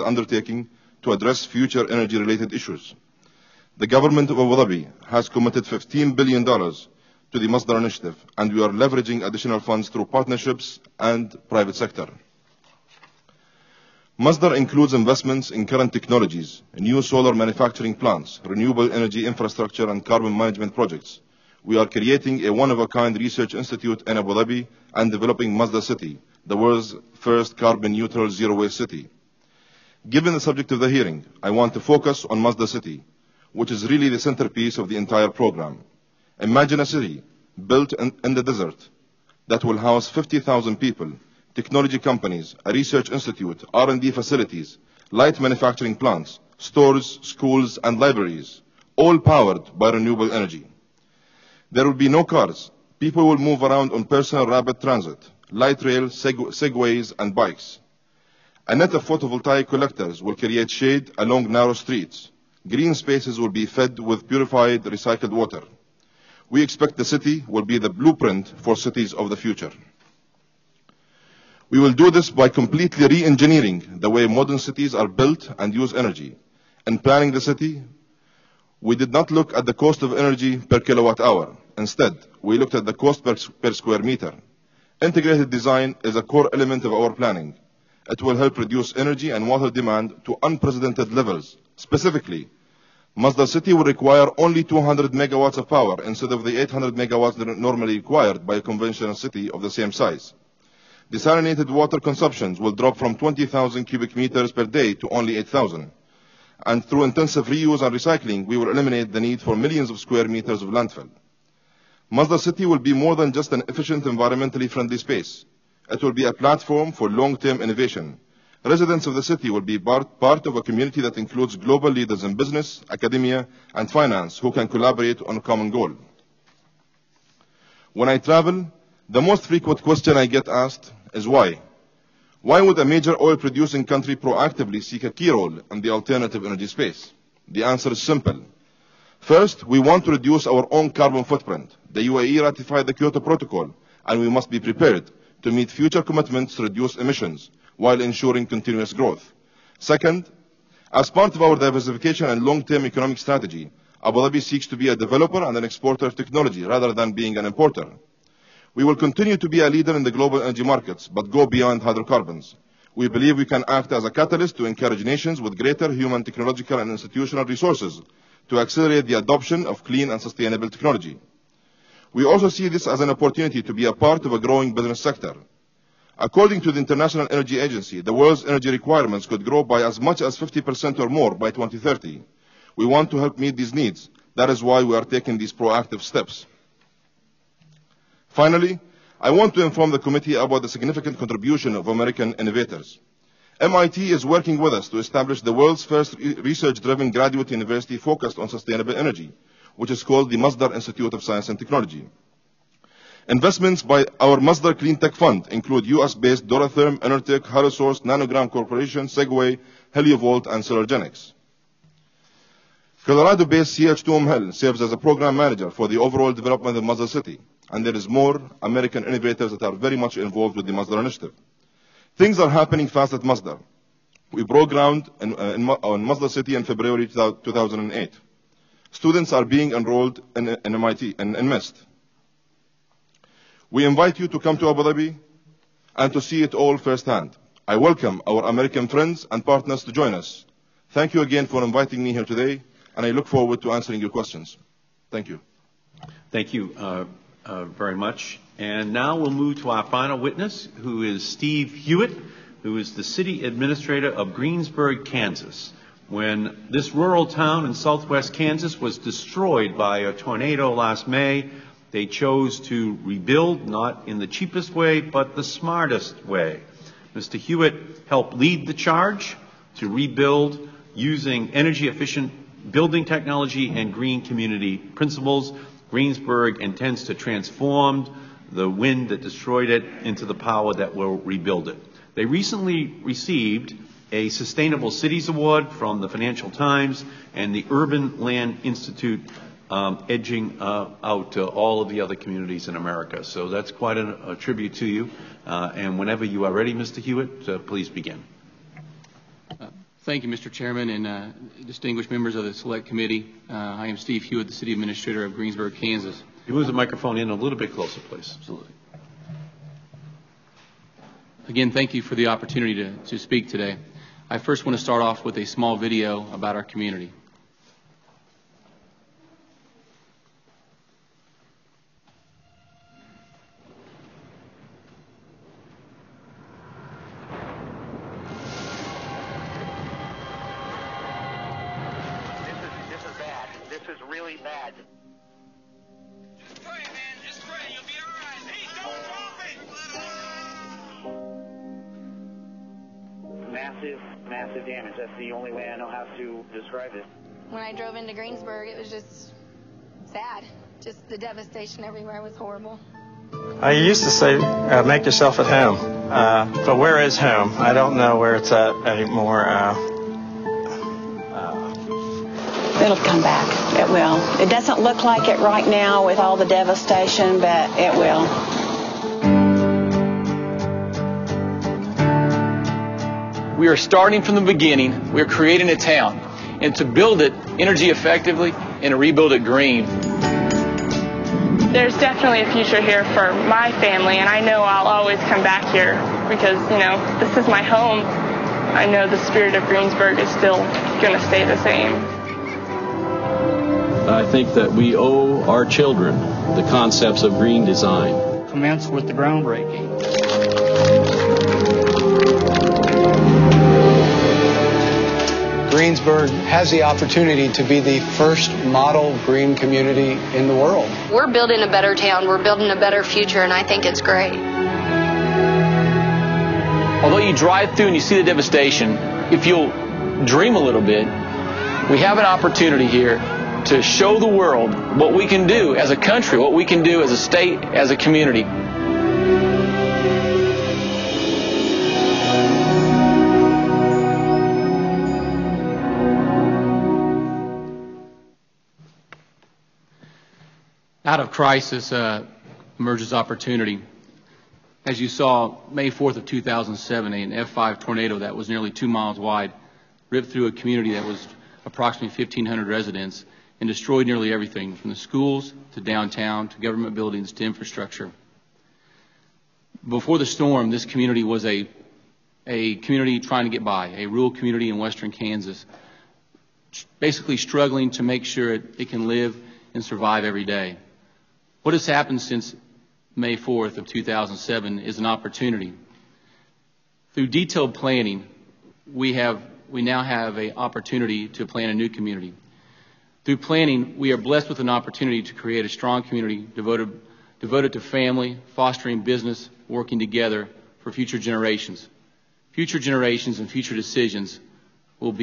undertaking to address future energy-related issues. The government of Abu Dhabi has committed $15 billion to the Masdar Initiative, and we are leveraging additional funds through partnerships and private sector. Masdar includes investments in current technologies, new solar manufacturing plants, renewable energy infrastructure, and carbon management projects. We are creating a one-of-a-kind research institute in Abu Dhabi and developing Masdar City, the world's first carbon-neutral zero-waste city. Given the subject of the hearing, I want to focus on Masdar City, which is really the centerpiece of the entire program. Imagine a city built in the desert that will house 50,000 people, technology companies, a research institute, R&D facilities, light manufacturing plants, stores, schools, and libraries, all powered by renewable energy. There will be no cars. People will move around on personal rapid transit, light rail, segways, and bikes. A net of photovoltaic collectors will create shade along narrow streets. Green spaces will be fed with purified, recycled water. We expect the city will be the blueprint for cities of the future. We will do this by completely re-engineering the way modern cities are built and use energy. In planning the city, we did not look at the cost of energy per kilowatt hour. Instead, we looked at the cost per square meter. Integrated design is a core element of our planning. It will help reduce energy and water demand to unprecedented levels. Specifically, Masdar City will require only 200 megawatts of power instead of the 800 megawatts normally required by a conventional city of the same size. Desalinated water consumptions will drop from 20,000 cubic meters per day to only 8,000. And through intensive reuse and recycling, we will eliminate the need for millions of square meters of landfill. Masdar City will be more than just an efficient, environmentally friendly space. It will be a platform for long-term innovation. Residents of the city will be part of a community that includes global leaders in business, academia, and finance who can collaborate on a common goal. When I travel, the most frequent question I get asked is why? Why would a major oil-producing country proactively seek a key role in the alternative energy space? The answer is simple. First, we want to reduce our own carbon footprint. The UAE ratified the Kyoto Protocol, and we must be prepared to meet future commitments to reduce emissions while ensuring continuous growth. Second, as part of our diversification and long-term economic strategy, Abu Dhabi seeks to be a developer and an exporter of technology rather than being an importer. We will continue to be a leader in the global energy markets, but go beyond hydrocarbons. We believe we can act as a catalyst to encourage nations with greater human, technological, and institutional resources to accelerate the adoption of clean and sustainable technology. We also see this as an opportunity to be a part of a growing business sector. According to the International Energy Agency, the world's energy requirements could grow by as much as 50% or more by 2030. We want to help meet these needs. That is why we are taking these proactive steps. Finally, I want to inform the committee about the significant contribution of American innovators. MIT is working with us to establish the world's first research-driven graduate university focused on sustainable energy, which is called the Masdar Institute of Science and Technology. Investments by our Masdar Clean Tech Fund include US-based Doratherm, Enertech, Halosource, Nanogram Corporation, Segway, Heliovolt, and Solargenics. Colorado-based CH2M Hill serves as a program manager for the overall development of Masdar City, and there is more American innovators that are very much involved with the Masdar initiative. Things are happening fast at Masdar. We broke ground on Masdar City in February 2008. Students are being enrolled in MIT and in MIST. We invite you to come to Abu Dhabi and to see it all firsthand. I welcome our American friends and partners to join us. Thank you again for inviting me here today, and I look forward to answering your questions. Thank you. Thank you very much. And now we'll move to our final witness, who is Steve Hewitt, who is the city administrator of Greensburg, Kansas. When this rural town in southwest Kansas was destroyed by a tornado last May, they chose to rebuild, not in the cheapest way, but the smartest way. Mr. Hewitt helped lead the charge to rebuild using energy-efficient building technology and green community principles. Greensburg intends to transform the wind that destroyed it into the power that will rebuild it. They recently received a Sustainable Cities Award from the Financial Times and the Urban Land Institute, edging out all of the other communities in America. So that's quite a tribute to you. And whenever you are ready, Mr. Hewitt, please begin. Thank you, Mr. Chairman, and distinguished members of the Select Committee. I am Steve Hewitt, the City Administrator of Greensburg, Kansas. You move the microphone in a little bit closer, please. Absolutely. Again, thank you for the opportunity to speak today. I first want to start off with a small video about our community. This is bad. This is really bad. Just pray, man. Just pray. You'll be all right. Hey, don't drop it. Massive damage. That's the only way I know how to describe it. When I drove into Greensburg, it was just sad. Just the devastation everywhere was horrible. I used to say, make yourself at home. But where is home? I don't know where it's at anymore. It'll come back. It will. It doesn't look like it right now with all the devastation, but it will. We are starting from the beginning. We are creating a town. And to build it energy effectively and to rebuild it green. There's definitely a future here for my family, and I know I'll always come back here because, this is my home. I know the spirit of Greensburg is still going to stay the same. I think that we owe our children the concepts of green design. Commence with the groundbreaking. Greensburg has the opportunity to be the first model green community in the world. We're building a better town. We're building a better future, and I think it's great. Although you drive through and you see the devastation, if you'll dream a little bit, we have an opportunity here to show the world what we can do as a country, what we can do as a state, as a community. Out of crisis emerges opportunity. As you saw, May 4th of 2007, an F5 tornado that was nearly 2 miles wide ripped through a community that was approximately 1,500 residents and destroyed nearly everything, from the schools to downtown to government buildings to infrastructure. Before the storm, this community was a community trying to get by, a rural community in western Kansas, basically struggling to make sure it can live and survive every day. What has happened since May 4th of 2007 is an opportunity. Through detailed planning, we now have an opportunity to plan a new community. Through planning, we are blessed with an opportunity to create a strong community devoted to family, fostering business, working together for future generations. Future generations and future decisions will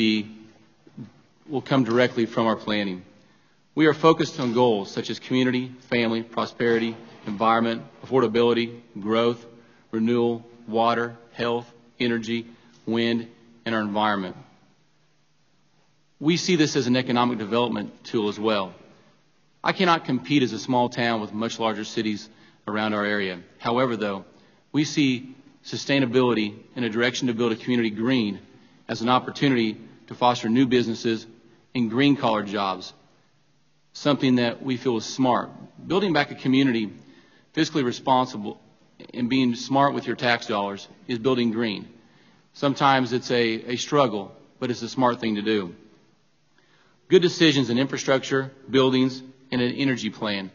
come directly from our planning. We are focused on goals such as community, family, prosperity, environment, affordability, growth, renewal, water, health, energy, wind, and our environment. We see this as an economic development tool as well. I cannot compete as a small town with much larger cities around our area. However, though, we see sustainability and a direction to build a community green as an opportunity to foster new businesses and green-collar jobs, something that we feel is smart. Building back a community fiscally responsible and being smart with your tax dollars is building green. Sometimes it's a struggle, but it's a smart thing to do. Good decisions in infrastructure, buildings, and an energy plan.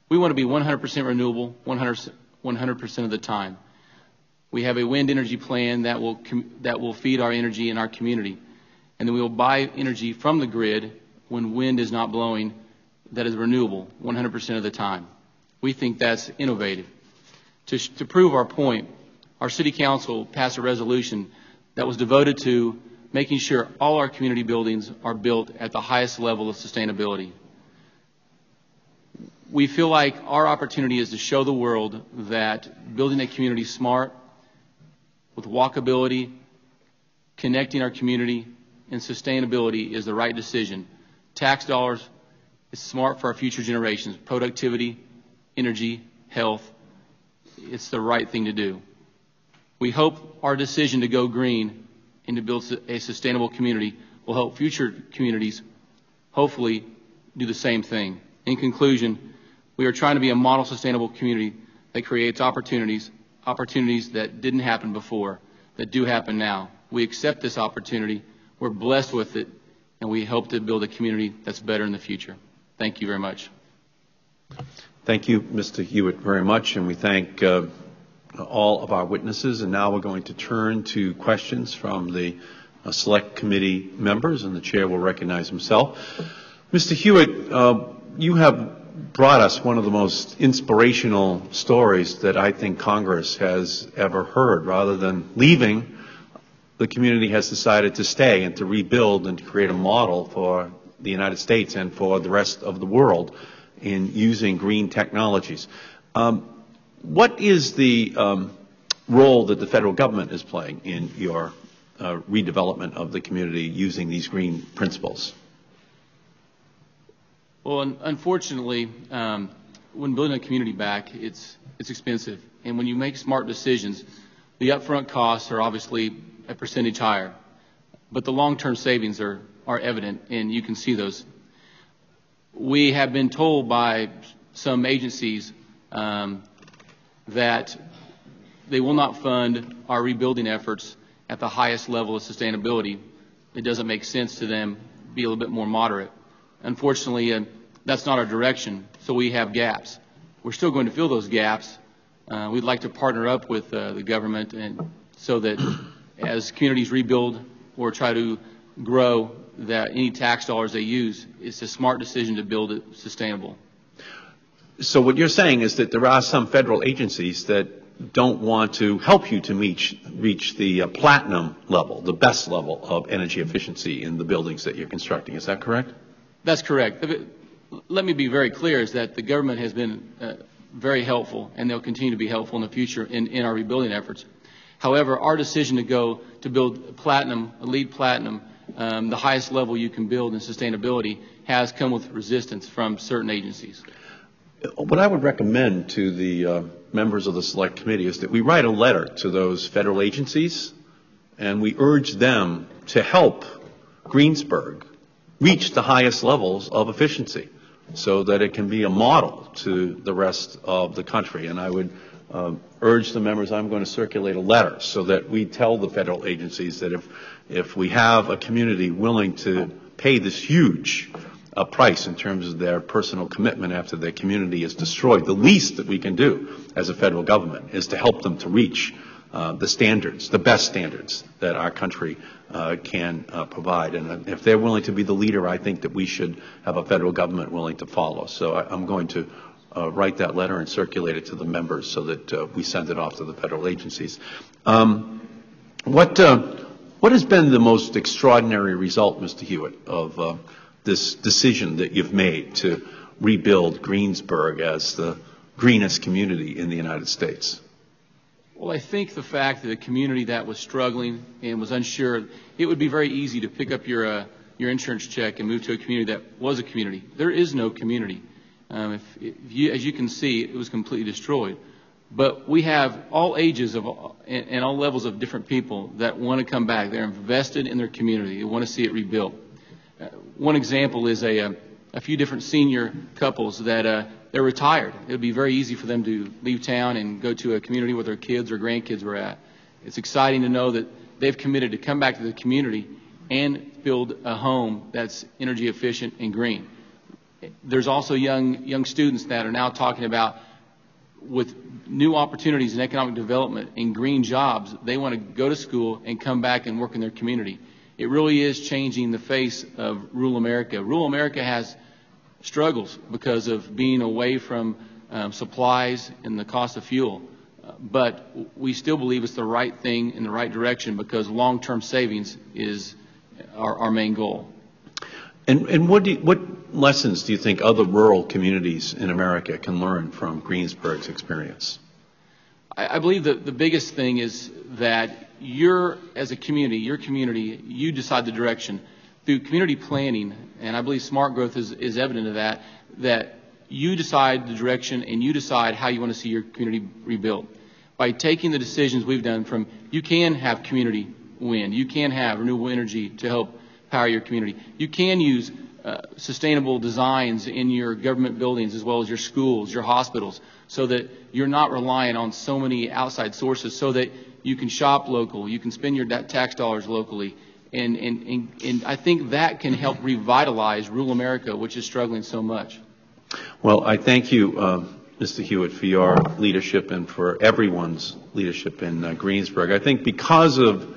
We want to be 100% renewable 100% of the time. We have a wind energy plan that will feed our energy in our community. And then we will buy energy from the grid when wind is not blowing that is renewable 100% of the time. We think that's innovative. To prove our point, our City Council passed a resolution that was devoted to making sure all our community buildings are built at the highest level of sustainability. We feel like our opportunity is to show the world that building a community smart, with walkability, connecting our community, and sustainability is the right decision. Tax dollars is smart for our future generations. Productivity, energy, health, it's the right thing to do. We hope our decision to go green and to build a sustainable community will help future communities hopefully do the same thing. In conclusion, we are trying to be a model sustainable community that creates opportunities that didn't happen before, that do happen now. We accept this opportunity. We're blessed with it, and we hope to build a community that's better in the future. Thank you very much. Thank you, Mr. Hewitt, very much, and we thank all of our witnesses. And now we're going to turn to questions from the Select Committee members, and the Chair will recognize himself. Mr. Hewitt, you have brought us one of the most inspirational stories that I think Congress has ever heard. Rather than leaving, the community has decided to stay and to rebuild and to create a model for the United States and for the rest of the world in using green technologies. What is the role that the federal government is playing in your redevelopment of the community using these green principles? Well, unfortunately, when building a community back, it's expensive. And when you make smart decisions, the upfront costs are obviously a percentage higher. But the long-term savings are evident, and you can see those. We have been told by some agencies that they will not fund our rebuilding efforts at the highest level of sustainability. It doesn't make sense to them, be a little bit more moderate. Unfortunately, that's not our direction, so we have gaps. We're still going to fill those gaps. We'd like to partner up with the government, and so that as communities rebuild or try to grow, that any tax dollars they use, it's a smart decision to build it sustainable. So what you're saying is that there are some federal agencies that don't want to help you to reach the platinum level, the best level of energy efficiency in the buildings that you're constructing. Is that correct? That's correct. Let me be very clear, is that the government has been very helpful, and they'll continue to be helpful in the future in our rebuilding efforts. However, our decision to go to build platinum, LEED platinum, the highest level you can build in sustainability, has come with resistance from certain agencies. What I would recommend to the members of the Select Committee is that we write a letter to those federal agencies, and we urge them to help Greensburg reach the highest levels of efficiency so that it can be a model to the rest of the country. And I would urge the members, I'm going to circulate a letter so that we tell the federal agencies that if we have a community willing to pay this huge price in terms of their personal commitment after their community is destroyed, the least that we can do as a federal government is to help them to reach the standards, the best standards that our country can provide. And if they're willing to be the leader, I think that we should have a federal government willing to follow. So I'm going to write that letter and circulate it to the members so that we send it off to the federal agencies. What has been the most extraordinary result, Mr. Hewitt, of this decision that you've made to rebuild Greensburg as the greenest community in the United States? Well, I think the fact that a community that was struggling and was unsure, it would be very easy to pick up your insurance check and move to a community that was a community. There is no community. As you can see, it was completely destroyed. But we have all ages and all levels of different people that want to come back. They're invested in their community. They want to see it rebuilt. One example is a few different senior couples that they're retired. It would be very easy for them to leave town and go to a community where their kids or grandkids were at. It's exciting to know that they've committed to come back to the community and build a home that's energy efficient and green. There's also young students that are now talking about, with new opportunities in economic development and green jobs, they want to go to school and come back and work in their community. It really is changing the face of rural America. Rural America has struggles because of being away from supplies and the cost of fuel. But we still believe it's the right thing in the right direction because long-term savings is our main goal. And what lessons do you think other rural communities in America can learn from Greensburg's experience? I believe that the biggest thing is that as a community, your community, you decide the direction. Through community planning, and I believe smart growth is evident of that you decide the direction and you decide how you want to see your community rebuilt. By taking the decisions we've done from, you can have community wind, you can have renewable energy to help power your community. You can use sustainable designs in your government buildings as well as your schools, your hospitals, so that you're not relying on so many outside sources, so that you can shop local, you can spend your tax dollars locally, and I think that can help revitalize rural America, which is struggling so much. Well, I thank you, Mr. Hewitt, for your leadership and for everyone's leadership in Greensburg. I think because of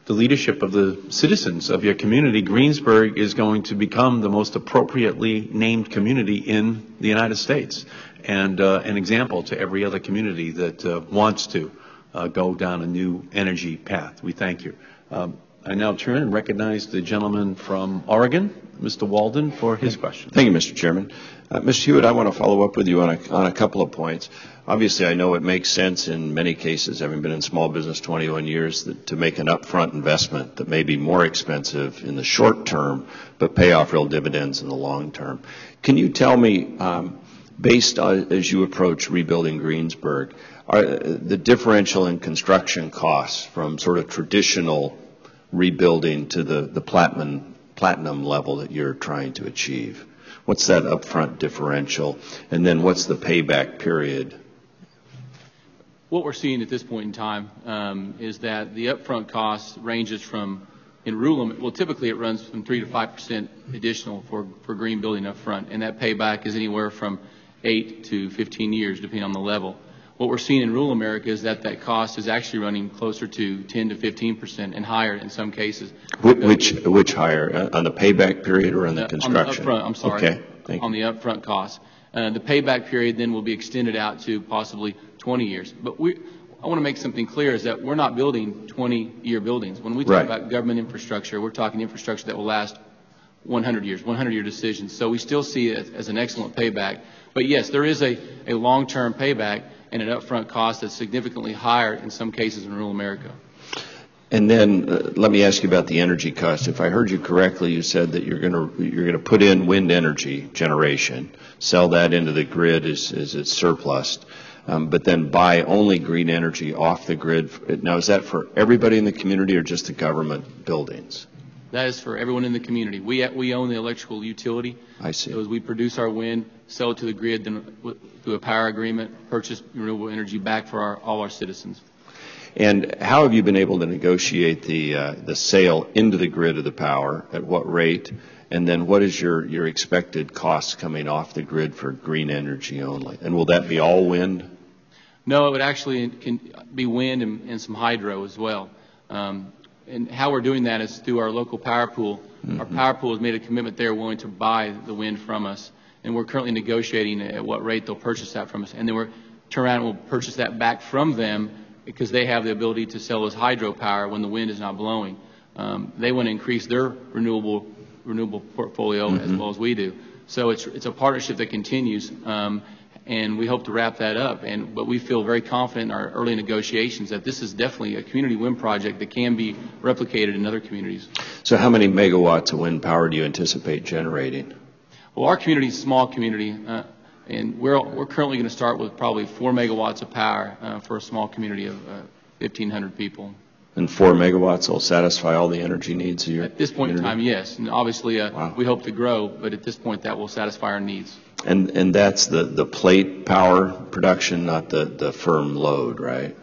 the leadership of the citizens of your community, Greensburg is going to become the most appropriately named community in the United States, and an example to every other community that wants to go down a new energy path. We thank you. I now turn and recognize the gentleman from Oregon, Mr. Walden, for his question. Thank you, Mr. Chairman. Mr. Hewitt, I want to follow up with you on a couple of points. Obviously, I know it makes sense in many cases, having been in small business 21 years, to make an upfront investment that may be more expensive in the short term, but pay off real dividends in the long term. Can you tell me, based on, as you approach rebuilding Greensburg, are the differential in construction costs from sort of traditional rebuilding to the platinum level that you're trying to achieve? What's that upfront differential? And then what's the payback period? What we're seeing at this point in time is that the upfront cost ranges from, in rural, well, typically it runs from 3 to 5% additional for green building up front, and that payback is anywhere from 8 to 15 years, depending on the level. What we're seeing in rural America is that cost is actually running closer to 10 to 15% and higher in some cases. Which higher? On the payback period or on the construction? On the upfront, I'm sorry. Okay, thank you. On the upfront cost. The payback period then will be extended out to possibly 20 years. But I want to make something clear is that we're not building 20-year buildings. When we talk about government infrastructure, we're talking infrastructure that will last 100 years, 100-year decisions. So we still see it as an excellent payback. But yes, there is a long-term payback and an upfront cost that's significantly higher in some cases in rural America. And then let me ask you about the energy cost. If I heard you correctly, you said that you're going to put in wind energy generation, sell that into the grid as it's surplus, but then buy only green energy off the grid. Now, is that for everybody in the community or just the government buildings? That is for everyone in the community. We own the electrical utility. I see. So as we produce our wind, sell it to the grid, then through a power agreement, purchase renewable energy back for all our citizens. And how have you been able to negotiate the sale into the grid of the power? At what rate? And then what is your expected costs coming off the grid for green energy only? And will that be all wind? No, it would actually can be wind and some hydro as well. And how we're doing that is through our local power pool. Mm-hmm. Our power pool has made a commitment they're willing to buy the wind from us. And we're currently negotiating at what rate they'll purchase that from us. And then we'll turn around and we'll purchase that back from them because they have the ability to sell us hydropower when the wind is not blowing. They want to increase their renewable portfolio as well as we do. So it's a partnership that continues, and we hope to wrap that up. But we feel very confident in our early negotiations that this is definitely a community wind project that can be replicated in other communities. So how many megawatts of wind power do you anticipate generating? Well, our community is a small community. And we're currently going to start with probably 4 megawatts of power for a small community of 1,500 people. And 4 megawatts will satisfy all the energy needs of your At this point community? in time, yes. And obviously, we hope to grow, but at this point, that will satisfy our needs. And that's the plate power production, not the firm load, right?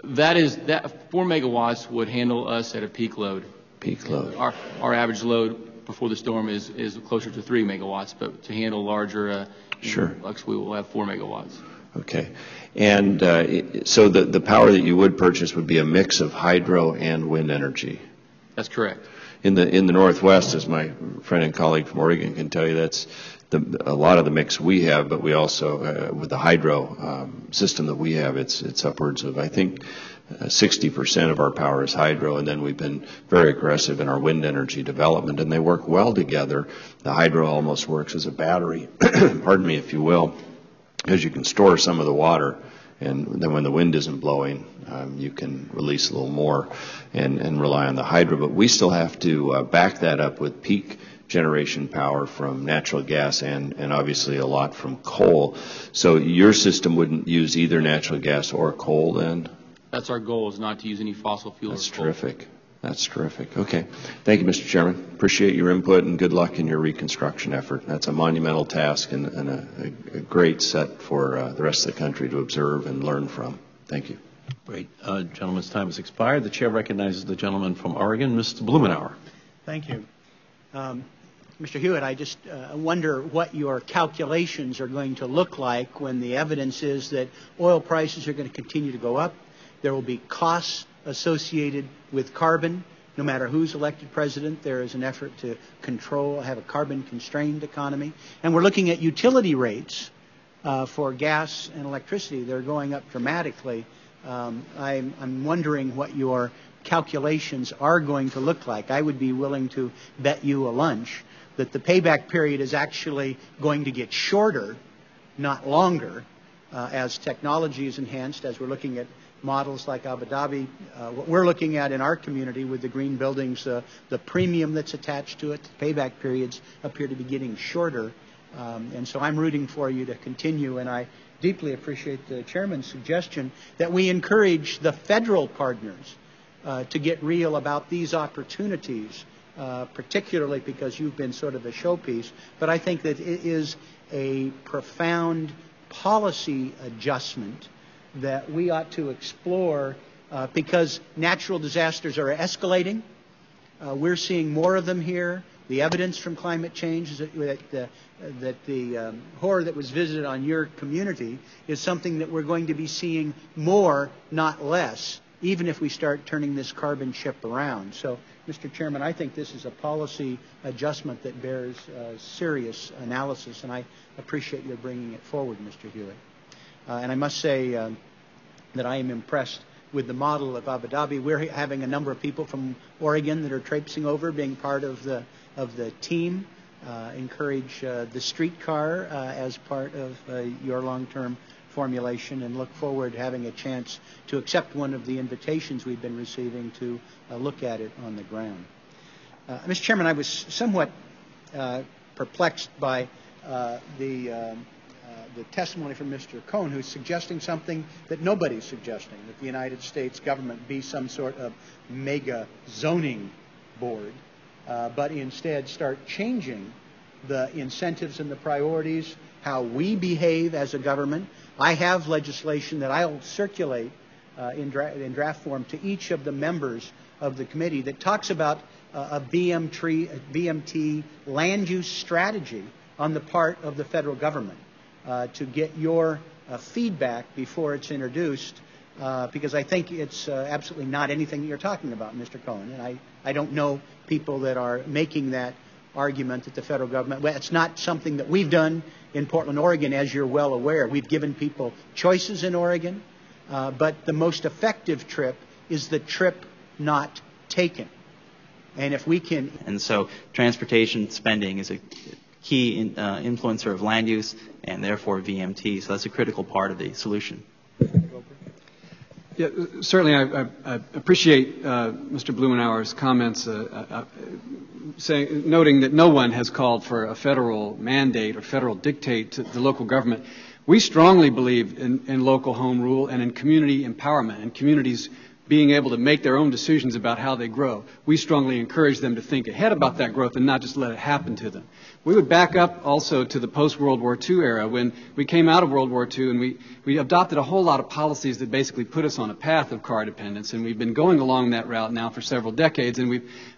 That 4 megawatts would handle us at a peak load. Peak load. Our average load before the storm is closer to 3 megawatts, but to handle larger Sure. we will have 4 megawatts. Okay. And so the power that you would purchase would be a mix of hydro and wind energy. That's correct. In the Northwest, as my friend and colleague from Oregon can tell you, that's a lot of the mix we have, but we also, with the hydro system that we have, it's upwards of, I think, 60% of our power is hydro, and then we've been very aggressive in our wind energy development, and they work well together. The hydro almost works as a battery, pardon me, if you will, because you can store some of the water, and then when the wind isn't blowing, you can release a little more and rely on the hydro. But we still have to back that up with peak generation power from natural gas and obviously a lot from coal. So your system wouldn't use either natural gas or coal then? That's our goal, is not to use any fossil fuels. That's terrific. That's terrific. Okay. Thank you, Mr. Chairman. Appreciate your input and good luck in your reconstruction effort. That's a monumental task and a great set for the rest of the country to observe and learn from. Thank you. Great. Gentleman's time has expired. The chair recognizes the gentleman from Oregon, Mr. Blumenauer. Thank you. Mr. Hewitt, I just wonder what your calculations are going to look like when the evidence is that oil prices are going to continue to go up. There will be costs associated with carbon. No matter who's elected president, there is an effort to have a carbon-constrained economy. And we're looking at utility rates for gas and electricity. They're going up dramatically. I'm wondering what your calculations are going to look like. I would be willing to bet you a lunch that the payback period is actually going to get shorter, not longer, as technology is enhanced, as we're looking at models like Abu Dhabi. What we're looking at in our community with the green buildings, the premium that's attached to it, the payback periods appear to be getting shorter. And so I'm rooting for you to continue, and I deeply appreciate the chairman's suggestion that we encourage the federal partners to get real about these opportunities, particularly because you've been sort of a showpiece. But I think that it is a profound policy adjustment that we ought to explore because natural disasters are escalating. We're seeing more of them here. The evidence from climate change is that the horror that was visited on your community is something that we're going to be seeing more, not less, even if we start turning this carbon ship around. So, Mr. Chairman, I think this is a policy adjustment that bears serious analysis, and I appreciate your bringing it forward, Mr. Hewitt. And I must say that I am impressed with the model of Abu Dhabi. We're having a number of people from Oregon that are traipsing over, being part of the team. Encourage the streetcar as part of your long-term formulation, and look forward to having a chance to accept one of the invitations we've been receiving to look at it on the ground. Mr. Chairman, I was somewhat perplexed by the testimony from Mr. Cohn, who's suggesting something that nobody's suggesting, that the United States government be some sort of mega zoning board, but instead start changing the incentives and the priorities, how we behave as a government. I have legislation that I'll circulate in draft form to each of the members of the committee that talks about a BMT land use strategy on the part of the federal government to get your feedback before it's introduced, because I think it's absolutely not anything that you're talking about, Mr. Cohen. And I don't know people that are making that argument that the federal government, well, it's not something that we've done in Portland, Oregon, as you're well aware. We've given people choices in Oregon, but the most effective trip is the trip not taken. And if we can... And so transportation spending is a key influencer of land use and therefore VMT. So that's a critical part of the solution. Yeah, certainly I appreciate Mr. Blumenauer's comments noting that no one has called for a federal mandate or federal dictate to the local government. We strongly believe in local home rule and in community empowerment and communities being able to make their own decisions about how they grow. We strongly encourage them to think ahead about that growth and not just let it happen to them. We would back up also to the post-World War II era when we came out of World War II and we adopted a whole lot of policies that basically put us on a path of car dependence, and we've been going along that route now for several decades, and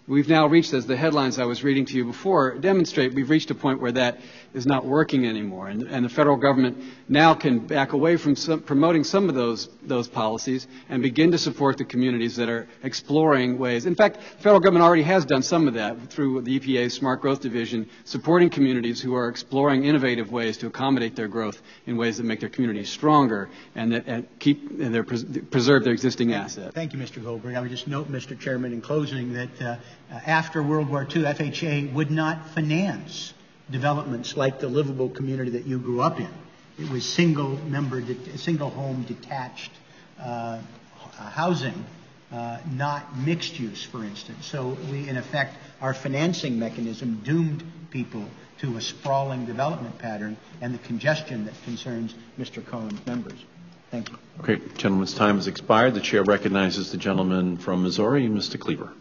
we've now reached, as the headlines I was reading to you before demonstrate, we've reached a point where that is not working anymore, and the federal government now can back away from promoting some of those policies and begin to support the communities that are exploring ways. In fact, the federal government already has done some of that through the EPA's Smart Growth Division, supporting communities who are exploring innovative ways to accommodate their growth in ways that make their communities stronger and that preserve their existing assets. Thank you, Mr. Goldberg. I would just note, Mr. Chairman, in closing, that after World War II, FHA would not finance developments like the livable community that you grew up in. It was single home detached housing, not mixed use, for instance. So we, in effect, our financing mechanism doomed people to a sprawling development pattern and the congestion that concerns Mr. Cohen's members. Thank you. Okay, gentleman's time has expired. The chair recognizes the gentleman from Missouri, Mr. Cleaver.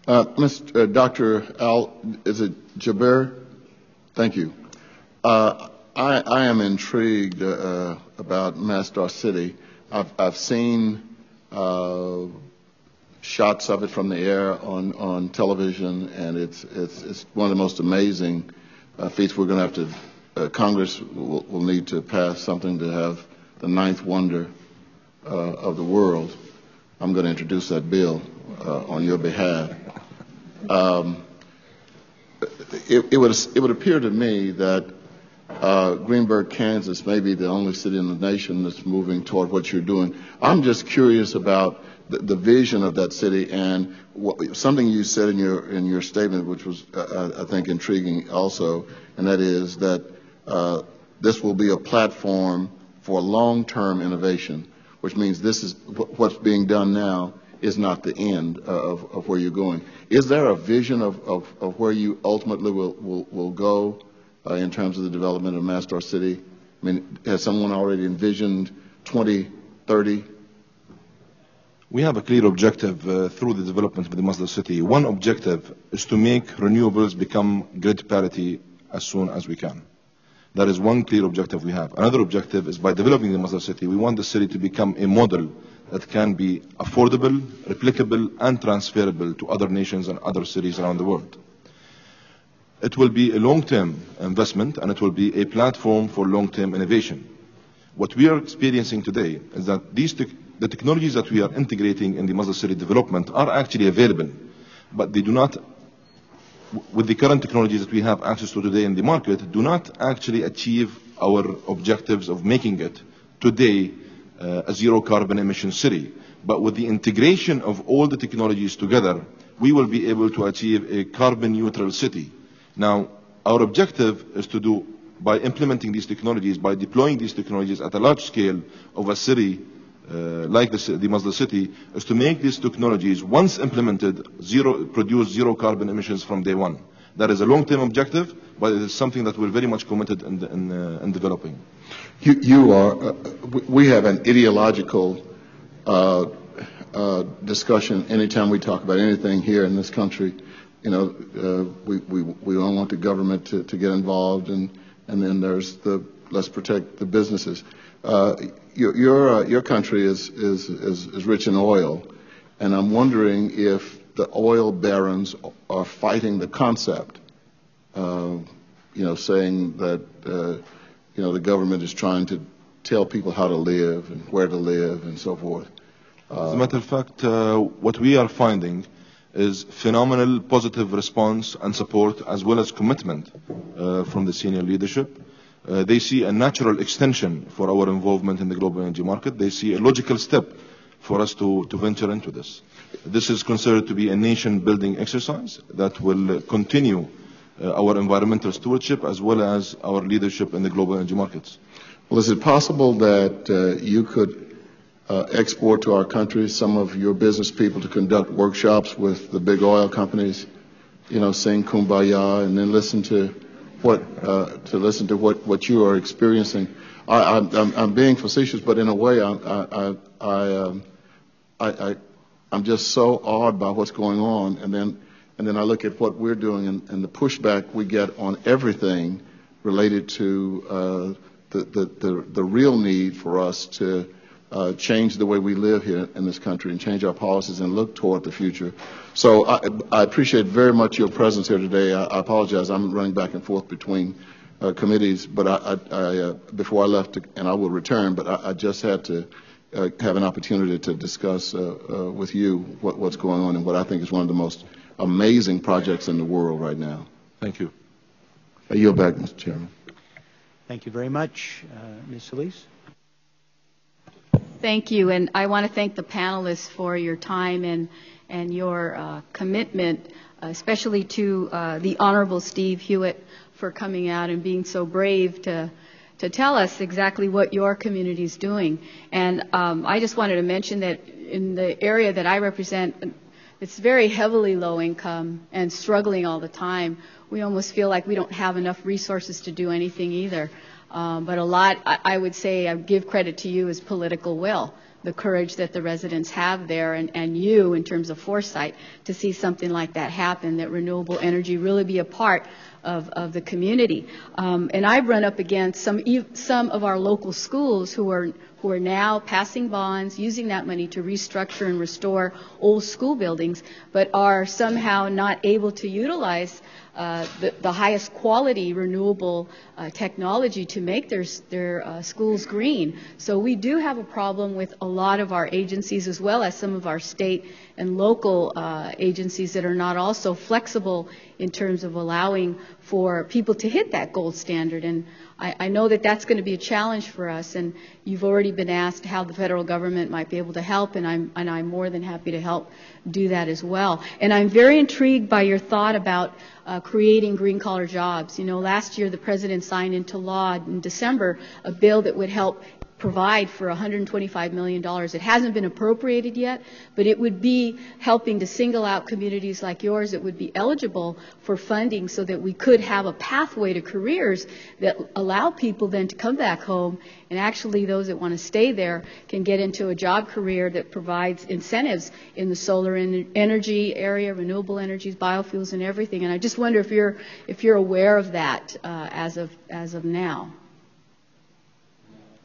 Dr. Al, is it Jaber? Thank you. I am intrigued about Masdar City. I've seen shots of it from the air on television, and it's one of the most amazing feats. We're going to have to, Congress will need to pass something to have the ninth wonder of the world. I'm going to introduce that bill on your behalf. It would appear to me that Greenburg, Kansas may be the only city in the nation that's moving toward what you're doing. I'm just curious about the vision of that city, and something you said in your statement, which was I think intriguing also, and that is that this will be a platform for long-term innovation, which means this is what's being done now is not the end of where you're going. Is there a vision of where you ultimately will go in terms of the development of Masdar City? I mean, has someone already envisioned 2030? We have a clear objective through the development of the Masdar City. One objective is to make renewables become grid parity as soon as we can. That is one clear objective we have. Another objective is by developing the Masdar City, we want the city to become a model that can be affordable, replicable, and transferable to other nations and other cities around the world. It will be a long-term investment, and it will be a platform for long-term innovation. What we are experiencing today is that the technologies that we are integrating in the Masdar City development are actually available, but they do not, with the current technologies that we have access to today in the market, do not actually achieve our objectives of making it today a zero carbon emission city. But with the integration of all the technologies together, we will be able to achieve a carbon neutral city. Now, our objective is to do, by implementing these technologies, by deploying these technologies at a large scale of a city like the Masdar City, is to make these technologies, once implemented, produce zero carbon emissions from day one. That is a long-term objective, but it is something that we're very much committed in developing. We have an ideological discussion anytime we talk about anything here in this country. You know, we don't want the government to get involved, and then there's the let's protect the businesses. Your country is rich in oil, and I'm wondering if the oil barons are fighting the concept, saying that the government is trying to tell people how to live and where to live and so forth. As a matter of fact, what we are finding is phenomenal positive response and support, as well as commitment from the senior leadership. They see a natural extension for our involvement in the global energy market. They see a logical step for us to venture into this. This is considered to be a nation-building exercise that will continue our environmental stewardship as well as our leadership in the global energy markets. Well, is it possible that you could export to our country some of your business people to conduct workshops with the big oil companies, sing Kumbaya, and then listen to what you are experiencing? I'm being facetious, but in a way, I'm just so awed by what's going on, and then I look at what we're doing and the pushback we get on everything related to the real need for us to change the way we live here in this country and change our policies and look toward the future. So I appreciate very much your presence here today. I apologize, I'm running back and forth between committees, but I before I left, and I will return, but I just had to have an opportunity to discuss with you what's going on and what I think is one of the most amazing projects in the world right now. Thank you. I yield back, Mr. Chairman. Thank you very much. Ms. Solis? Thank you, and I want to thank the panelists for your time and your commitment, especially to the Honorable Steve Hewitt for coming out and being so brave to tell us exactly what your community is doing. And I just wanted to mention that in the area that I represent, it's very heavily low income and struggling all the time. We almost feel like we don't have enough resources to do anything either. But a lot, I would say, I give credit to you, is political will. the courage that the residents have there and you in terms of foresight to see something like that happen, that renewable energy really be a part of the community. And I've run up against some of our local schools who are now passing bonds, using that money to restructure and restore old school buildings, but are somehow not able to utilize the highest quality renewable technology to make their schools green. So we do have a problem with a lot of our agencies, as well as some of our state and local agencies that are not also flexible in terms of allowing for people to hit that gold standard. And I know that that's going to be a challenge for us, and you've already been asked how the federal government might be able to help, and I'm more than happy to help do that as well. And I'm very intrigued by your thought about creating green-collar jobs. You know, last year the President signed into law in December a bill that would help provide for $125 million. It hasn't been appropriated yet, but it would be helping to single out communities like yours that would be eligible for funding so that we could have a pathway to careers that allow people then to come back home, and actually those that want to stay there can get into a job career that provides incentives in the solar energy area, renewable energies, biofuels, and everything. And I just wonder if you're aware of that as of now.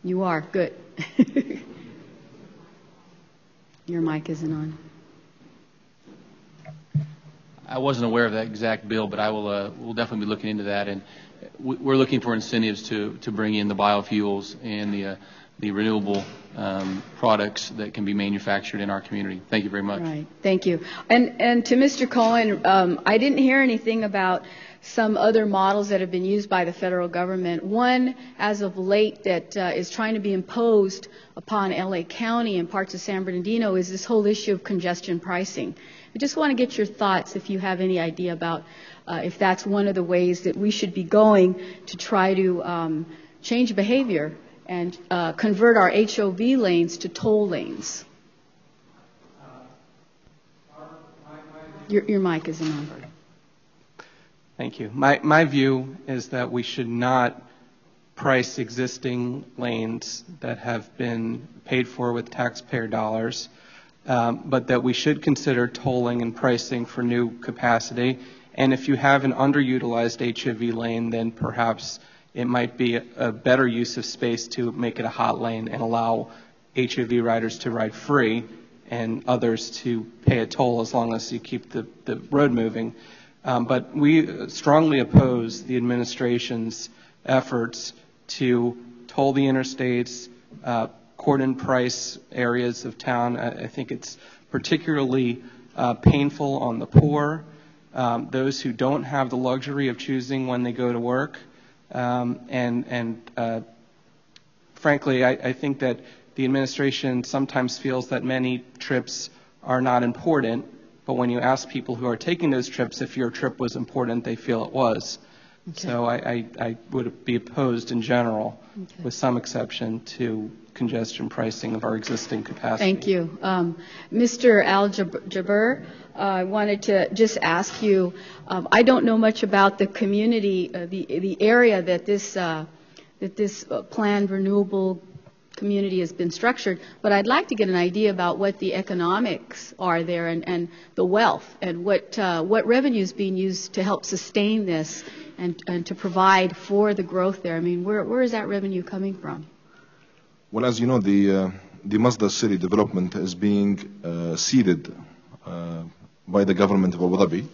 You are. Good. Your mic isn't on. I wasn't aware of that exact bill, but I will we'll definitely be looking into that. And we're looking for incentives to bring in the biofuels and the renewable products that can be manufactured in our community. Thank you very much. Right. Thank you. And to Mr. Cohen, I didn't hear anything about some other models that have been used by the federal government. One, as of late, that is trying to be imposed upon L.A. County and parts of San Bernardino is this whole issue of congestion pricing. I just want to get your thoughts, if you have any idea about if that's one of the ways that we should be going to try to change behavior and convert our HOV lanes to toll lanes. Your mic isn't on. Thank you. My view is that we should not price existing lanes that have been paid for with taxpayer dollars, but that we should consider tolling and pricing for new capacity. And if you have an underutilized HOV lane, then perhaps it might be a better use of space to make it a hot lane and allow HOV riders to ride free and others to pay a toll as long as you keep the road moving. But we strongly oppose the administration's efforts to toll the interstates, cordon price areas of town. I think it's particularly painful on the poor, those who don't have the luxury of choosing when they go to work. Frankly, I think that the administration sometimes feels that many trips are not important. But when you ask people who are taking those trips if your trip was important, they feel it was. Okay. So I would be opposed in general, with some exception, to congestion pricing of our existing capacity. Thank you. Mr. Al-Jaber, I wanted to just ask you, I don't know much about the community, the area that this planned renewable community has been structured, but I'd like to get an idea about what the economics are there and the wealth and what revenue is being used to help sustain this and to provide for the growth there. I mean, where is that revenue coming from? Well, as you know, the Masdar City development is being seeded by the government of Abu Dhabi,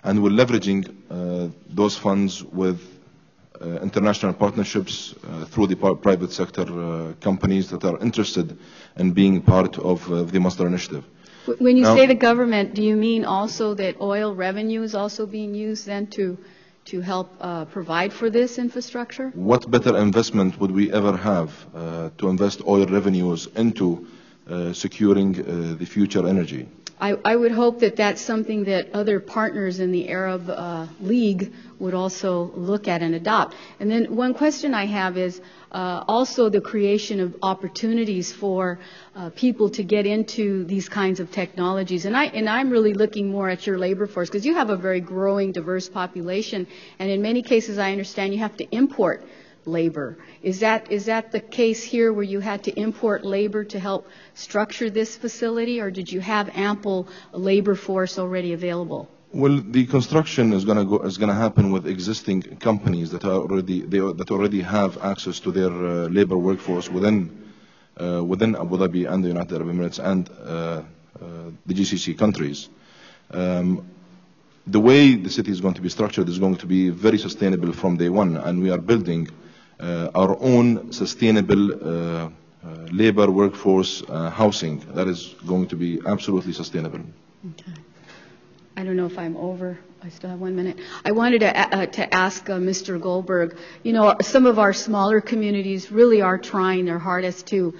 and we're leveraging those funds with international partnerships through the private sector companies that are interested in being part of the Masdar initiative. When you say the government, do you mean also that oil revenue is also being used then to help provide for this infrastructure? What better investment would we ever have to invest oil revenues into securing the future energy? I would hope that that's something that other partners in the Arab League would also look at and adopt. And then one question I have is also the creation of opportunities for people to get into these kinds of technologies. And I'm really looking more at your labor force, because you have a very growing, diverse population. And in many cases, I understand you have to import labor. Is that the case here where you had to import labor to help structure this facility, or did you have ample labor force already available? Well, the construction is going to happen with existing companies that are already have access to their labor workforce within Abu Dhabi and the United Arab Emirates and the GCC countries. The way the city is going to be structured is going to be very sustainable from day one, and we are building our own sustainable labor workforce housing that is going to be absolutely sustainable. Okay. I don't know if I'm over. I still have 1 minute. I wanted to ask Mr. Goldberg, you know, some of our smaller communities really are trying their hardest to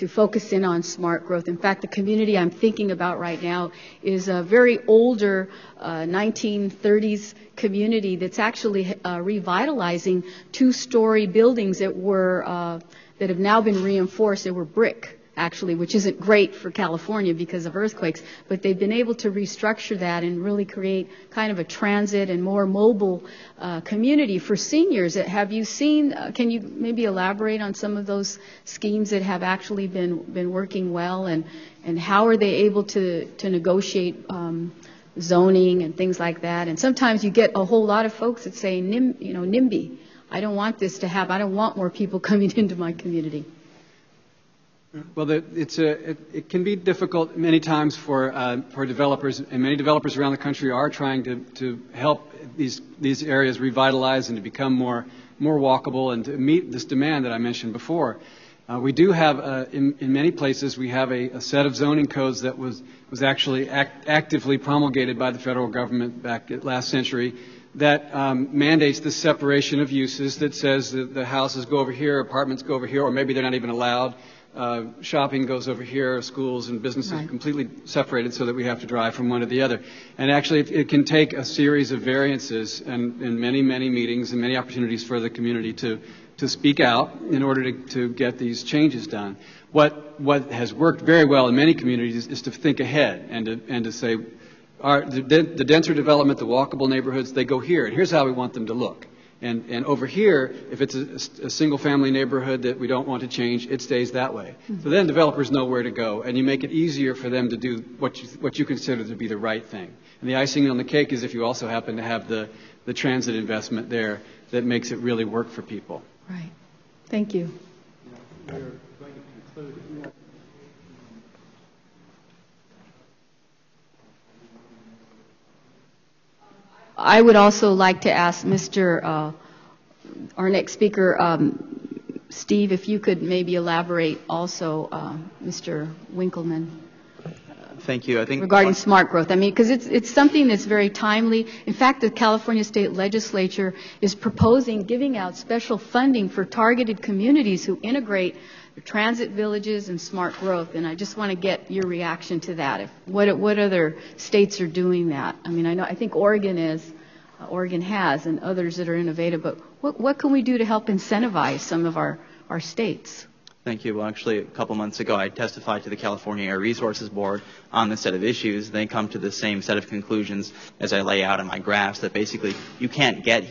focus in on smart growth. In fact, the community I'm thinking about right now is a very older 1930s community that's actually revitalizing two-story buildings that have now been reinforced. They were brick, actually, which isn't great for California because of earthquakes, but they've been able to restructure that and really create kind of a transit and more mobile community for seniors. Have you seen, can you maybe elaborate on some of those schemes that have actually been working well, and how are they able to negotiate zoning and things like that? And sometimes you get a whole lot of folks that say, NIMBY, I don't want this to happen. I don't want more people coming into my community. Well, it can be difficult many times for developers, and many developers around the country are trying to help these areas revitalize and to become more walkable and to meet this demand that I mentioned before. We do have, in many places, we have a set of zoning codes that was actually actively promulgated by the federal government back last century that mandates the separation of uses, that says that the houses go over here, apartments go over here, or maybe they're not even allowed. Shopping goes over here, schools and businesses are completely separated so that we have to drive from one to the other. And actually, it can take a series of variances and many, many meetings and many opportunities for the community to speak out in order to get these changes done. What has worked very well in many communities is to think ahead and to say, the denser development, the walkable neighborhoods, they go here, and here's how we want them to look. And over here, if it's a single-family neighborhood that we don't want to change, it stays that way. Mm-hmm. So then developers know where to go, and you make it easier for them to do what you consider to be the right thing. And the icing on the cake is if you also happen to have the transit investment there that makes it really work for people. Right. Thank you. We're going to conclude. I would also like to ask our next speaker, Steve, if you could maybe elaborate also, Mr. Winkleman. Thank you. I think regarding smart growth. I mean, because it's something that's very timely. In fact, the California State Legislature is proposing giving out special funding for targeted communities who integrate transit villages and smart growth, and I just want to get your reaction to that. What other states are doing that? I mean, I think Oregon has, and others that are innovative. But what can we do to help incentivize some of our states? Thank you. Well, actually, a couple months ago, I testified to the California Air Resources Board on this set of issues. They come to the same set of conclusions as I lay out in my graphs, that basically you can't get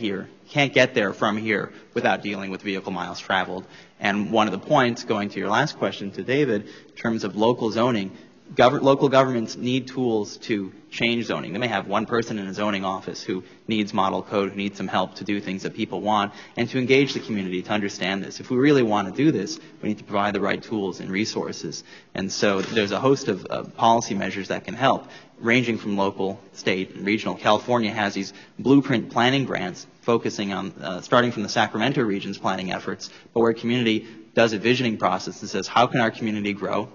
there from here without dealing with vehicle miles traveled. And one of the points, going to your last question to David, in terms of local zoning, local governments need tools to change zoning. They may have one person in a zoning office who needs model code, who needs some help to do things that people want, and to engage the community to understand this. If we really want to do this, we need to provide the right tools and resources. And so there's a host of policy measures that can help, ranging from local, state, and regional. California has these blueprint planning grants focusing on, starting from the Sacramento region's planning efforts, but where community does a visioning process and says, how can our community grow?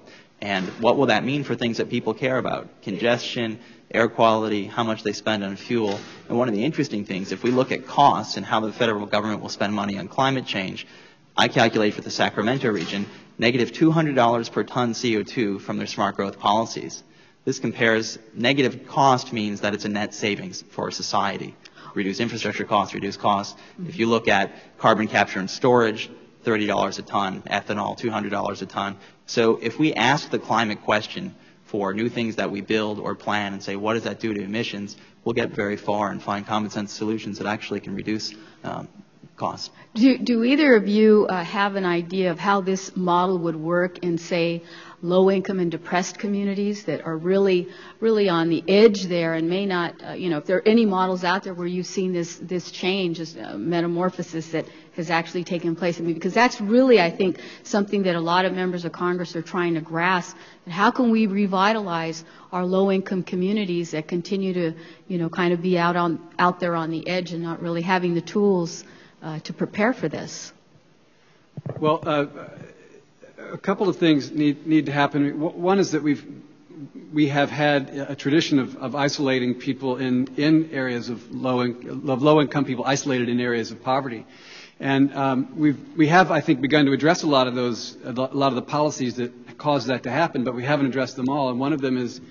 And what will that mean for things that people care about? Congestion, air quality, how much they spend on fuel. And one of the interesting things, if we look at costs and how the federal government will spend money on climate change, I calculate for the Sacramento region, negative $200 per ton CO2 from their smart growth policies. This compares, negative cost means that it's a net savings for society. Reduce infrastructure costs, reduce costs. If you look at carbon capture and storage, $30 a ton, ethanol, $200 a ton. So if we ask the climate question for new things that we build or plan and say, what does that do to emissions, we'll get very far and find common sense solutions that actually can reduce cost. Do either of you have an idea of how this model would work in, say, low-income and depressed communities that are really on the edge there and may not, if there are any models out there where you've seen this change, this metamorphosis that has actually taken place? I mean, because that's really, I think, something that a lot of members of Congress are trying to grasp. And how can we revitalize our low-income communities that continue to, kind of be out there on the edge and not really having the tools to prepare for this? Well, a couple of things need to happen. One is that we have had a tradition of isolating people in areas of low-income people isolated in areas of poverty. And we have, I think, begun to address a lot of the policies that cause that to happen, but we haven't addressed them all. And one of them is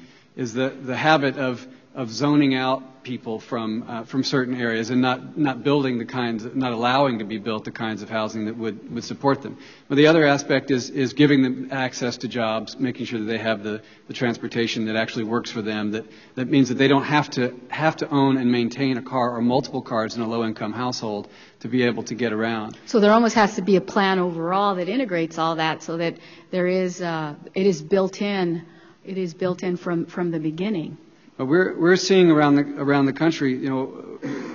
the habit of zoning out people from certain areas and not building not allowing to be built the kinds of housing that would support them. But the other aspect is giving them access to jobs, making sure that they have the transportation that actually works for them. That means that they don't have to own and maintain a car or multiple cars in a low-income household to be able to get around. So there almost has to be a plan overall that integrates all that, so that it is built in from the beginning. But we're seeing around the country,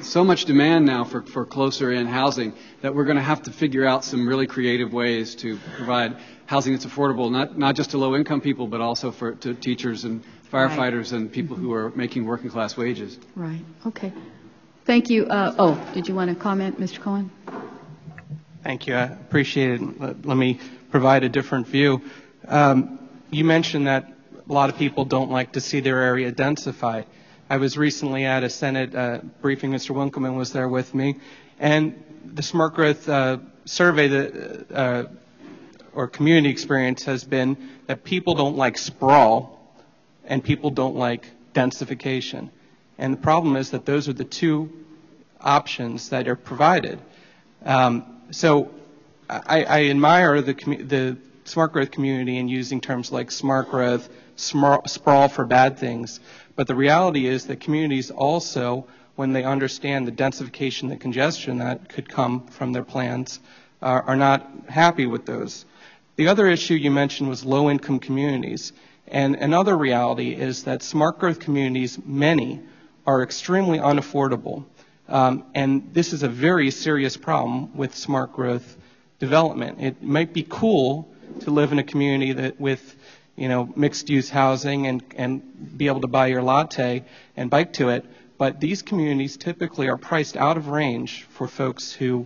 so much demand now for closer in housing that we're going to have to figure out some really creative ways to provide housing that's affordable, not just to low income people, but also to teachers and firefighters and people who are making working class wages. Right. Okay. Thank you. Did you want to comment, Mr. Cohen? Thank you. I appreciate it. Let me provide a different view. You mentioned that a lot of people don't like to see their area densified. I was recently at a Senate briefing. Mr. Winkleman was there with me. And the Smart Growth survey or community experience has been that people don't like sprawl and people don't like densification. And the problem is that those are the two options that are provided. So I admire the smart growth community in using terms like smart growth, sprawl for bad things. But the reality is that communities also, when they understand the densification, the congestion that could come from their plans, are not happy with those. The other issue you mentioned was low-income communities. And another reality is that smart growth communities, many, are extremely unaffordable. And this is a very serious problem with smart growth development. It might be cool to live in a community that with mixed-use housing and be able to buy your latte and bike to it, but these communities typically are priced out of range for folks who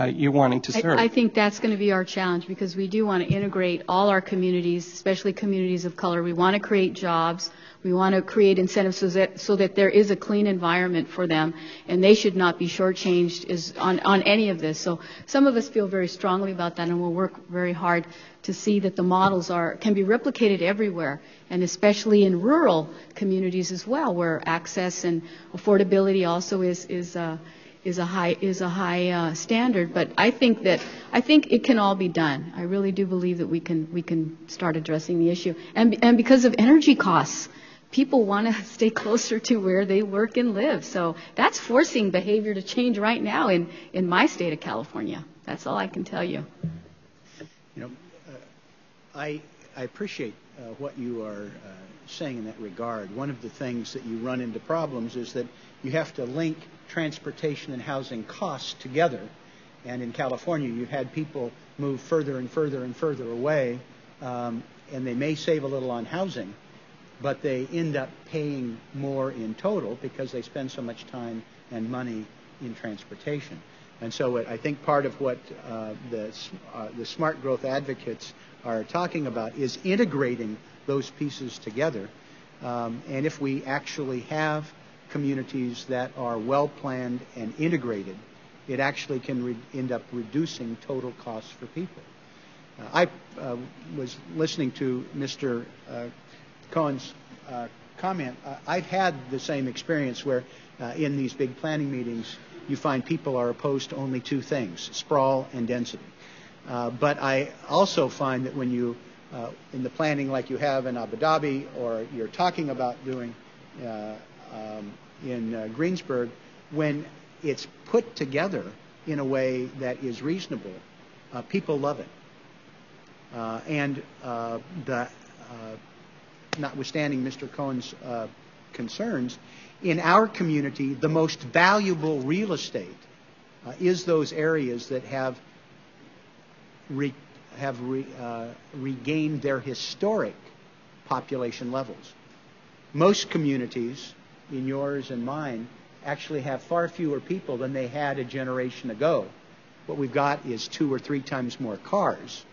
you're wanting to serve. I think that's going to be our challenge, because we do want to integrate all our communities, especially communities of color. We want to create jobs. We want to create incentives so that there is a clean environment for them, and they should not be shortchanged on any of this. So some of us feel very strongly about that, and we'll work very hard to see that the models can be replicated everywhere, and especially in rural communities as well, where access and affordability also is a high standard. But I think it can all be done. I really do believe that we can start addressing the issue, and because of energy costs, people want to stay closer to where they work and live. So that's forcing behavior to change right now in my state of California. That's all I can tell you. I appreciate what you are saying in that regard. One of the things that you run into problems is that you have to link transportation and housing costs together. And in California, you've had people move further and further and further away, and they may save a little on housing, but they end up paying more in total because they spend so much time and money in transportation. And so I think part of what the smart growth advocates are talking about is integrating those pieces together. And if we actually have communities that are well planned and integrated, it actually can end up reducing total costs for people. I was listening to Mr. Cohen's comment. I've had the same experience where in these big planning meetings you find people are opposed to only two things, sprawl and density. But I also find that when you, in the planning like you have in Abu Dhabi, or you're talking about doing in Greensburg, when it's put together in a way that is reasonable, people love it. Notwithstanding Mr. Cohen's concerns, in our community, the most valuable real estate is those areas that have regained their historic population levels. Most communities, in yours and mine, actually have far fewer people than they had a generation ago. What we've got is 2 or 3 times more cars,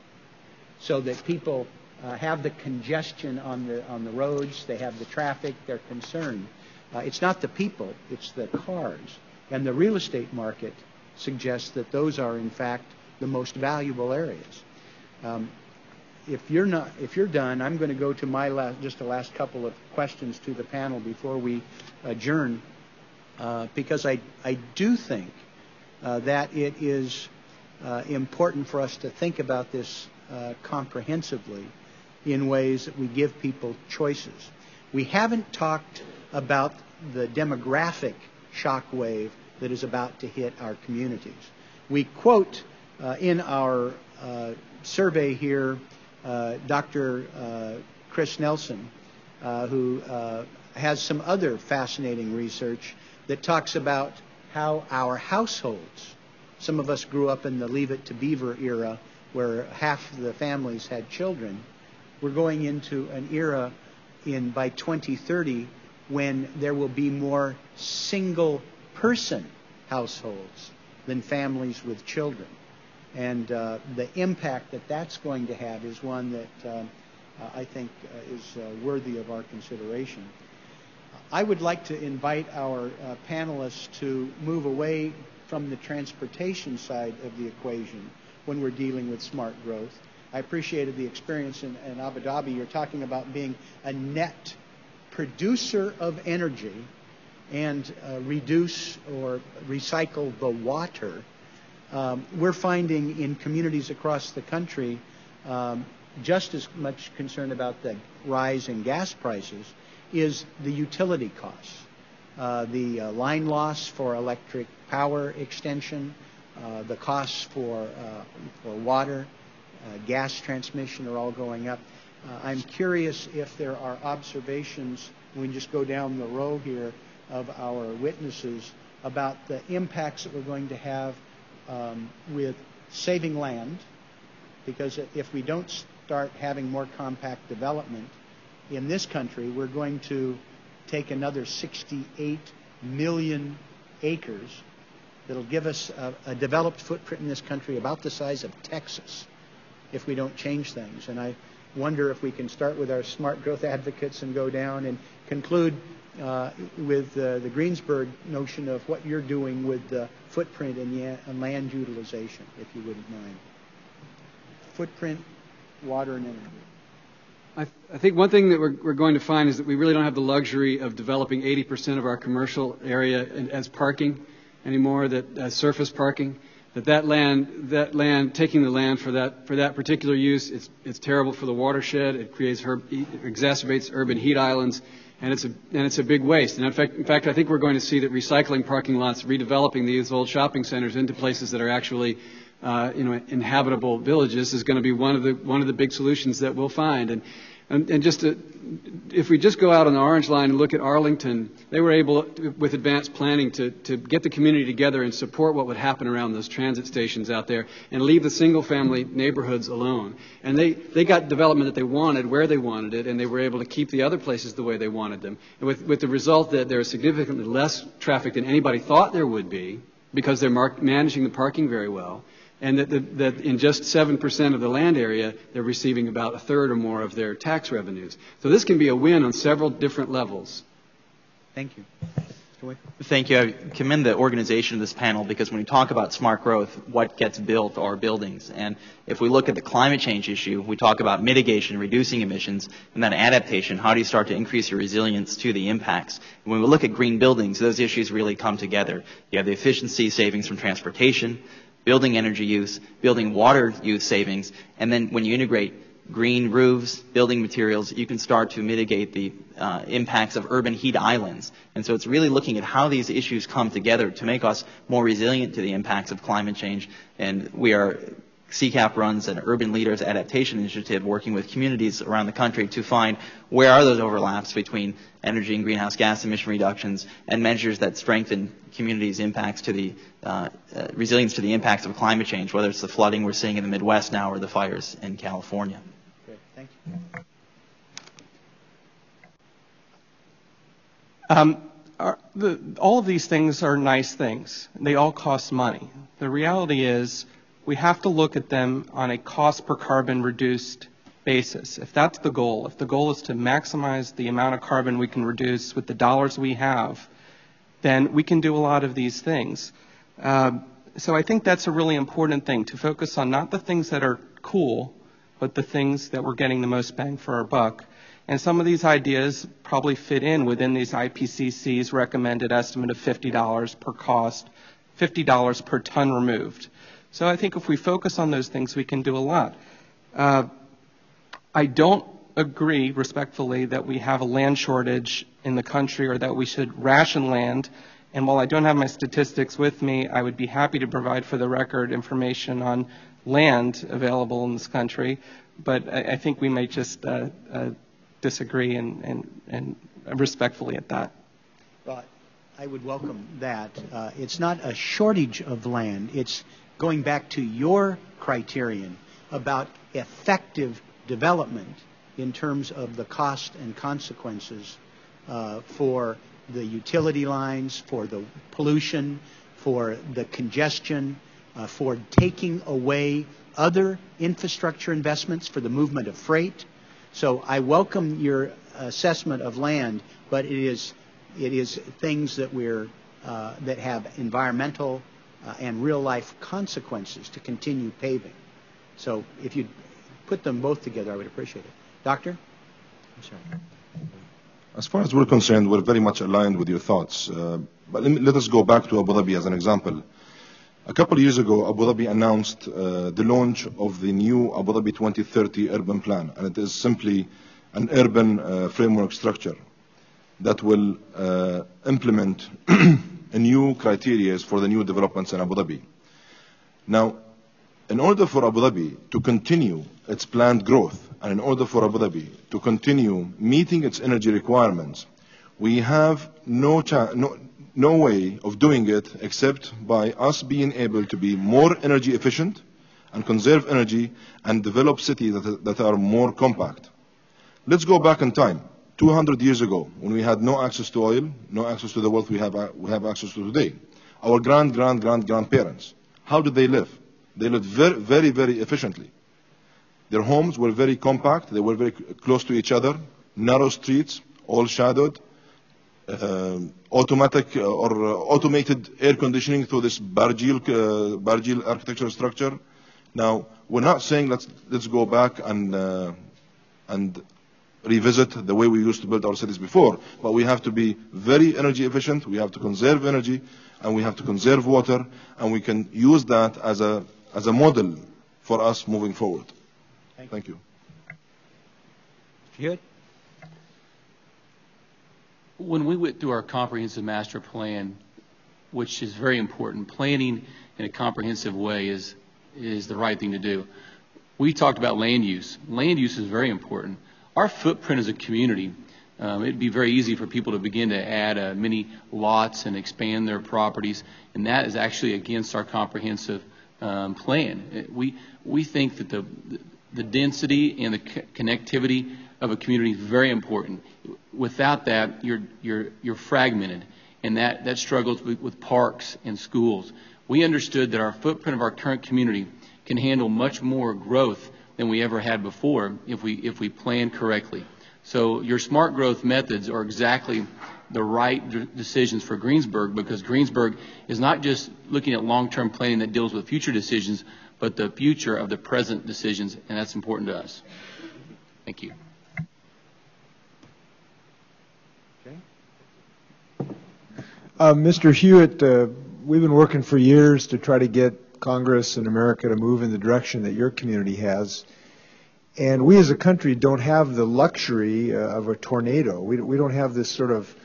so that people have the congestion on the roads, they have the traffic, they're concerned. It's not the people, it's the cars. And the real estate market suggests that those are, in fact, the most valuable areas. If you're done, I'm going to go to my last couple of questions to the panel before we adjourn, because I do think that it is important for us to think about this comprehensively in ways that we give people choices. We haven't talked about the demographic shock wave that is about to hit our communities. We quote in our survey here Dr. Chris Nelson, who has some other fascinating research that talks about how our households, some of us grew up in the Leave It to Beaver era where half the families had children. We're going into an era by 2030 when there will be more single-person households than families with children. And the impact that that's going to have is one that I think is worthy of our consideration. I would like to invite our panelists to move away from the transportation side of the equation when we're dealing with smart growth. I appreciated the experience in Abu Dhabi. You're talking about being a net producer of energy and reduce or recycle the water. We're finding in communities across the country just as much concern about the rise in gas prices is the utility costs. The line loss for electric power extension, the costs for water, gas transmission are all going up. I'm curious if there are observations, we can just go down the row here, of our witnesses about the impacts that we're going to have with saving land, because if we don't start having more compact development in this country, we're going to take another 68 million acres that'll give us a developed footprint in this country about the size of Texas if we don't change things. And I wonder if we can start with our smart growth advocates and go down and conclude with the Greensburg notion of what you're doing with the footprint and land utilization, if you wouldn't mind. Footprint, water, and energy. I think one thing that we're going to find is that we really don't have the luxury of developing 80% of our commercial area as parking anymore, as surface parking. That land, taking the land for that particular use, it's terrible for the watershed. It exacerbates urban heat islands, and it's a big waste. And in fact, I think we're going to see that recycling parking lots, redeveloping these old shopping centers into places that are actually inhabitable villages is going to be one of the big solutions that we'll find. And just if we just go out on the Orange Line and look at Arlington, they were able, with advanced planning, to get the community together and support what would happen around those transit stations out there and leave the single-family neighborhoods alone. And they got development that they wanted, where they wanted it, and they were able to keep the other places the way they wanted them. And with the result that there is significantly less traffic than anybody thought there would be, because they're managing the parking very well. And that in just 7% of the land area, they're receiving about a third or more of their tax revenues. So this can be a win on several different levels. Thank you. Thank you. I commend the organization of this panel, because when we talk about smart growth, what gets built are buildings. And if we look at the climate change issue, we talk about mitigation, reducing emissions, and then adaptation. How do you start to increase your resilience to the impacts? And when we look at green buildings, those issues really come together. You have the efficiency savings from transportation, building energy use, building water use savings, and then when you integrate green roofs, building materials, you can start to mitigate the impacts of urban heat islands. And so it's really looking at how these issues come together to make us more resilient to the impacts of climate change. And CCAP runs an Urban Leaders Adaptation Initiative working with communities around the country to find where are those overlaps between energy and greenhouse gas emission reductions and measures that strengthen communities' impacts to the resilience to the impacts of climate change, whether it's the flooding we're seeing in the Midwest now or the fires in California. Great. Thank you. All of these things are nice things. They all cost money. The reality is we have to look at them on a cost per carbon reduced basis. If that's the goal, if the goal is to maximize the amount of carbon we can reduce with the dollars we have, then we can do a lot of these things. So I think that's a really important thing, to focus on not the things that are cool, but the things that we're getting the most bang for our buck. And some of these ideas probably fit in within these IPCC's recommended estimate of $50 per cost, $50 per ton removed. So I think if we focus on those things, we can do a lot. I don't agree, respectfully, that we have a land shortage in the country or that we should ration land. And while I don't have my statistics with me, I would be happy to provide for the record information on land available in this country. But I think we may just disagree and respectfully at that. Well, I would welcome that. It's not a shortage of land. It's going back to your criterion about effective development in terms of the cost and consequences for the utility lines, for the pollution, for the congestion, for taking away other infrastructure investments for the movement of freight. So I welcome your assessment of land, but it is things that that have environmental and real-life consequences to continue paving. So if you put them both together, I would appreciate it. Doctor? I'm sorry. As far as we're concerned, we're very much aligned with your thoughts. But let us go back to Abu Dhabi as an example. A couple of years ago, Abu Dhabi announced the launch of the new Abu Dhabi 2030 urban plan, and it is simply an urban framework structure that will implement new criteria for the new developments in Abu Dhabi. Now, in order for Abu Dhabi to continue its planned growth, and in order for Abu Dhabi to continue meeting its energy requirements, we have no way of doing it except by us being able to be more energy efficient and conserve energy and develop cities that are more compact. Let's go back in time. 200 years ago, when we had no access to oil, no access to the wealth we have access to today, our grandparents, how did they live? They lived very, very efficiently. Their homes were very compact. They were very close to each other, narrow streets, all shadowed, automatic or automated air conditioning through this Barjil architectural structure. Now, we're not saying let's go back and revisit the way we used to build our cities before, but we have to be very energy efficient, we have to conserve energy, and we have to conserve water, and we can use that as a model for us moving forward. Thank you. Good. When we went through our comprehensive master plan, which is very important, planning in a comprehensive way is the right thing to do. We talked about land use. Land use is very important. Our footprint as a community, it'd be very easy for people to begin to add many lots and expand their properties, and that is actually against our comprehensive plan. We think that the density and the connectivity of a community is very important. Without that, you're fragmented, and that struggles with parks and schools. We understood that our footprint of our current community can handle much more growth than we ever had before if we plan correctly. So your smart growth methods are exactly the right decisions for Greensburg, because Greensburg is not just looking at long-term planning that deals with future decisions, but the future of the present decisions, and that's important to us. Thank you. Mr. Hewitt, we've been working for years to try to get Congress and America to move in the direction that your community has. And we as a country don't have the luxury of a tornado. We don't have this sort of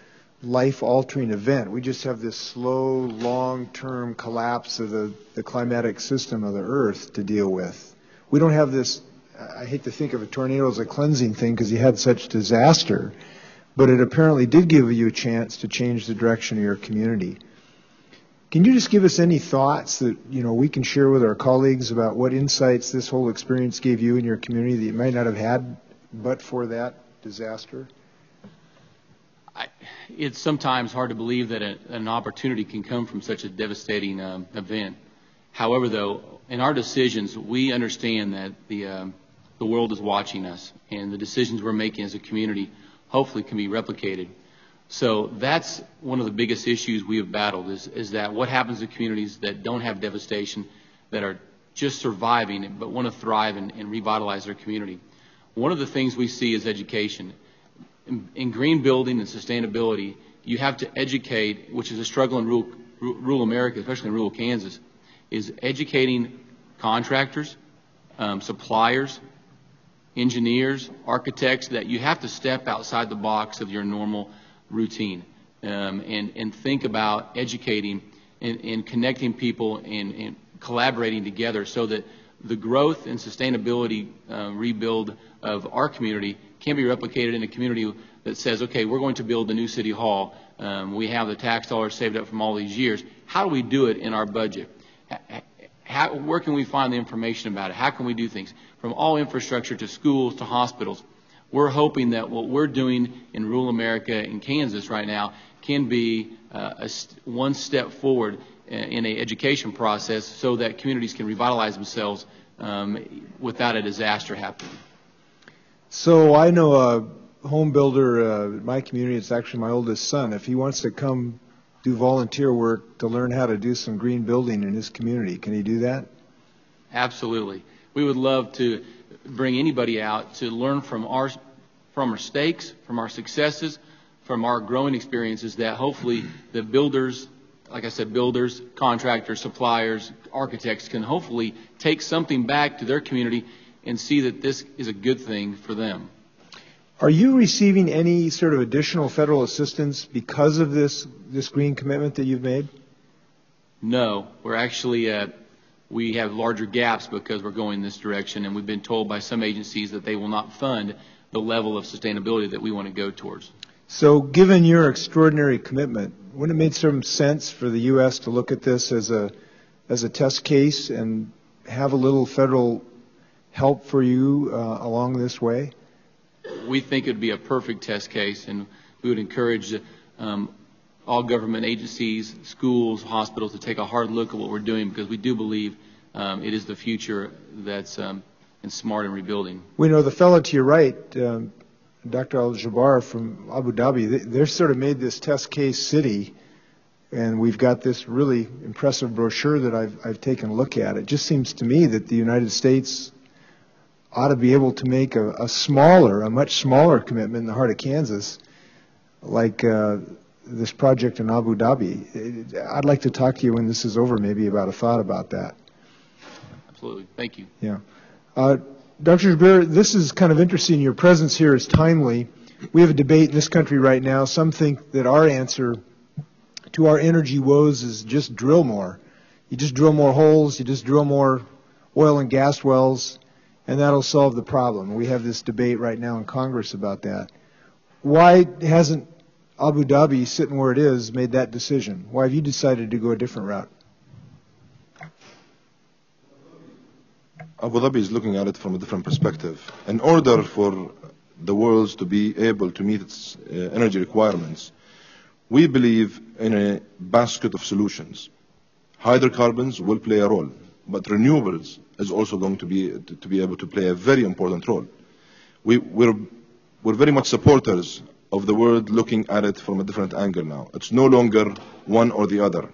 life-altering event. We just have this slow, long-term collapse of the climatic system of the Earth to deal with. We don't have this, I hate to think of a tornado as a cleansing thing because you had such disaster, but it apparently did give you a chance to change the direction of your community. Can you just give us any thoughts that, we can share with our colleagues about what insights this whole experience gave you in your community that you might not have had but for that disaster? It's sometimes hard to believe that an opportunity can come from such a devastating event. However, though, in our decisions, we understand that the world is watching us, and the decisions we're making as a community hopefully can be replicated. So that's one of the biggest issues we have battled is that what happens to communities that don't have devastation, that are just surviving but want to thrive and revitalize their community. One of the things we see is education. In green building and sustainability, you have to educate, which is a struggle in rural America, especially in rural Kansas, is educating contractors, suppliers, engineers, architects, that you have to step outside the box of your normal routine and think about educating and connecting people and collaborating together so that the growth and sustainability rebuild of our community can be replicated in a community that says, okay, we're going to build a new city hall. We have the tax dollars saved up from all these years. How do we do it in our budget? Where can we find the information about it? How can we do things? From all infrastructure to schools to hospitals. We're hoping that what we're doing in rural America in Kansas right now can be one step forward in an education process so that communities can revitalize themselves without a disaster happening. So I know a home builder in my community. It's actually my oldest son. If he wants to come do volunteer work to learn how to do some green building in his community, can he do that? Absolutely. We would love to bring anybody out to learn from our mistakes, from our successes, from our growing experiences, that hopefully the builders, like I said, builders, contractors, suppliers, architects can hopefully take something back to their community and see that this is a good thing for them. Are you receiving any sort of additional federal assistance because of this green commitment that you've made? No. We're actually we have larger gaps because we're going this direction, and we've been told by some agencies that they will not fund the level of sustainability that we want to go towards. So given your extraordinary commitment, wouldn't it make some sense for the U.S. to look at this as a test case and have a little federal help for you along this way? We think it would be a perfect test case, and we would encourage all government agencies, schools, hospitals to take a hard look at what we're doing, because we do believe it is the future that's smart in rebuilding. We know the fellow to your right, Dr. Al-Jabbar from Abu Dhabi, they've sort of made this test case city, and we've got this really impressive brochure that I've taken a look at. It just seems to me that the United States ought to be able to make a much smaller commitment in the heart of Kansas, like this project in Abu Dhabi. I'd like to talk to you when this is over, maybe about a thought about that. Absolutely. Thank you. Yeah. Dr. Jabbar, this is kind of interesting. Your presence here is timely. We have a debate in this country right now. Some think that our answer to our energy woes is just drill more. You just drill more holes, you just drill more oil and gas wells, and that'll solve the problem. We have this debate right now in Congress about that. Why hasn't Abu Dhabi, sitting where it is, made that decision? Why have you decided to go a different route? Abu Dhabi is looking at it from a different perspective. In order for the world to be able to meet its energy requirements, we believe in a basket of solutions. Hydrocarbons will play a role, but renewables is also going to be able to play a very important role. We're very much supporters of the world looking at it from a different angle now. It's no longer one or the other.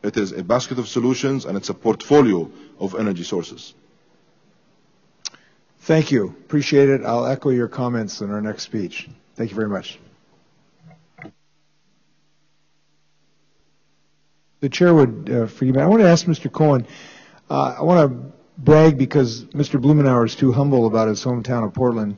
It is a basket of solutions, and it's a portfolio of energy sources. Thank you. Appreciate it. I'll echo your comments in our next speech. Thank you very much. The chair would forgive me. I want to ask Mr. Cohen, I want to brag because Mr. Blumenauer is too humble about his hometown of Portland.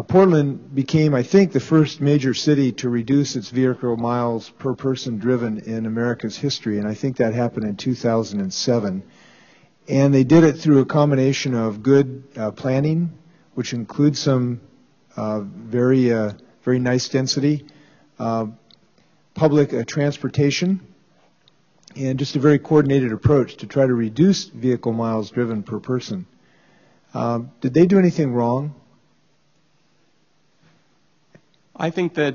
Portland became, I think, the first major city to reduce its vehicle miles per person driven in America's history, and I think that happened in 2007. And they did it through a combination of good planning, which includes some very nice density, public transportation, and just a very coordinated approach to try to reduce vehicle miles driven per person. Did they do anything wrong? I think that,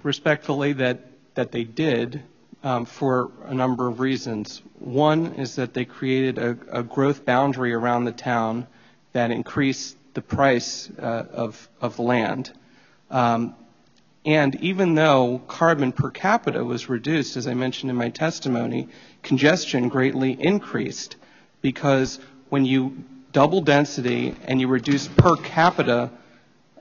respectfully, that they did for a number of reasons. One is that they created a growth boundary around the town that increased the price of land. And even though carbon per capita was reduced, as I mentioned in my testimony, congestion greatly increased because when you double density and you reduce per capita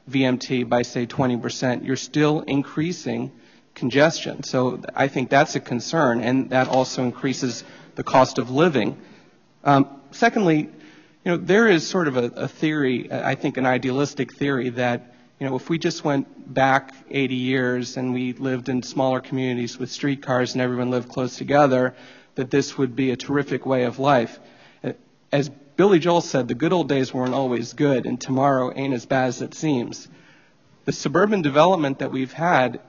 VMT by, say, 20%, you're still increasing congestion. So I think that's a concern, and that also increases the cost of living. Secondly, there is sort of a theory, I think an idealistic theory, that if we just went back 80 years and we lived in smaller communities with streetcars and everyone lived close together, that this would be a terrific way of life. As Billy Joel said, the good old days weren't always good, and tomorrow ain't as bad as it seems. The suburban development that we've had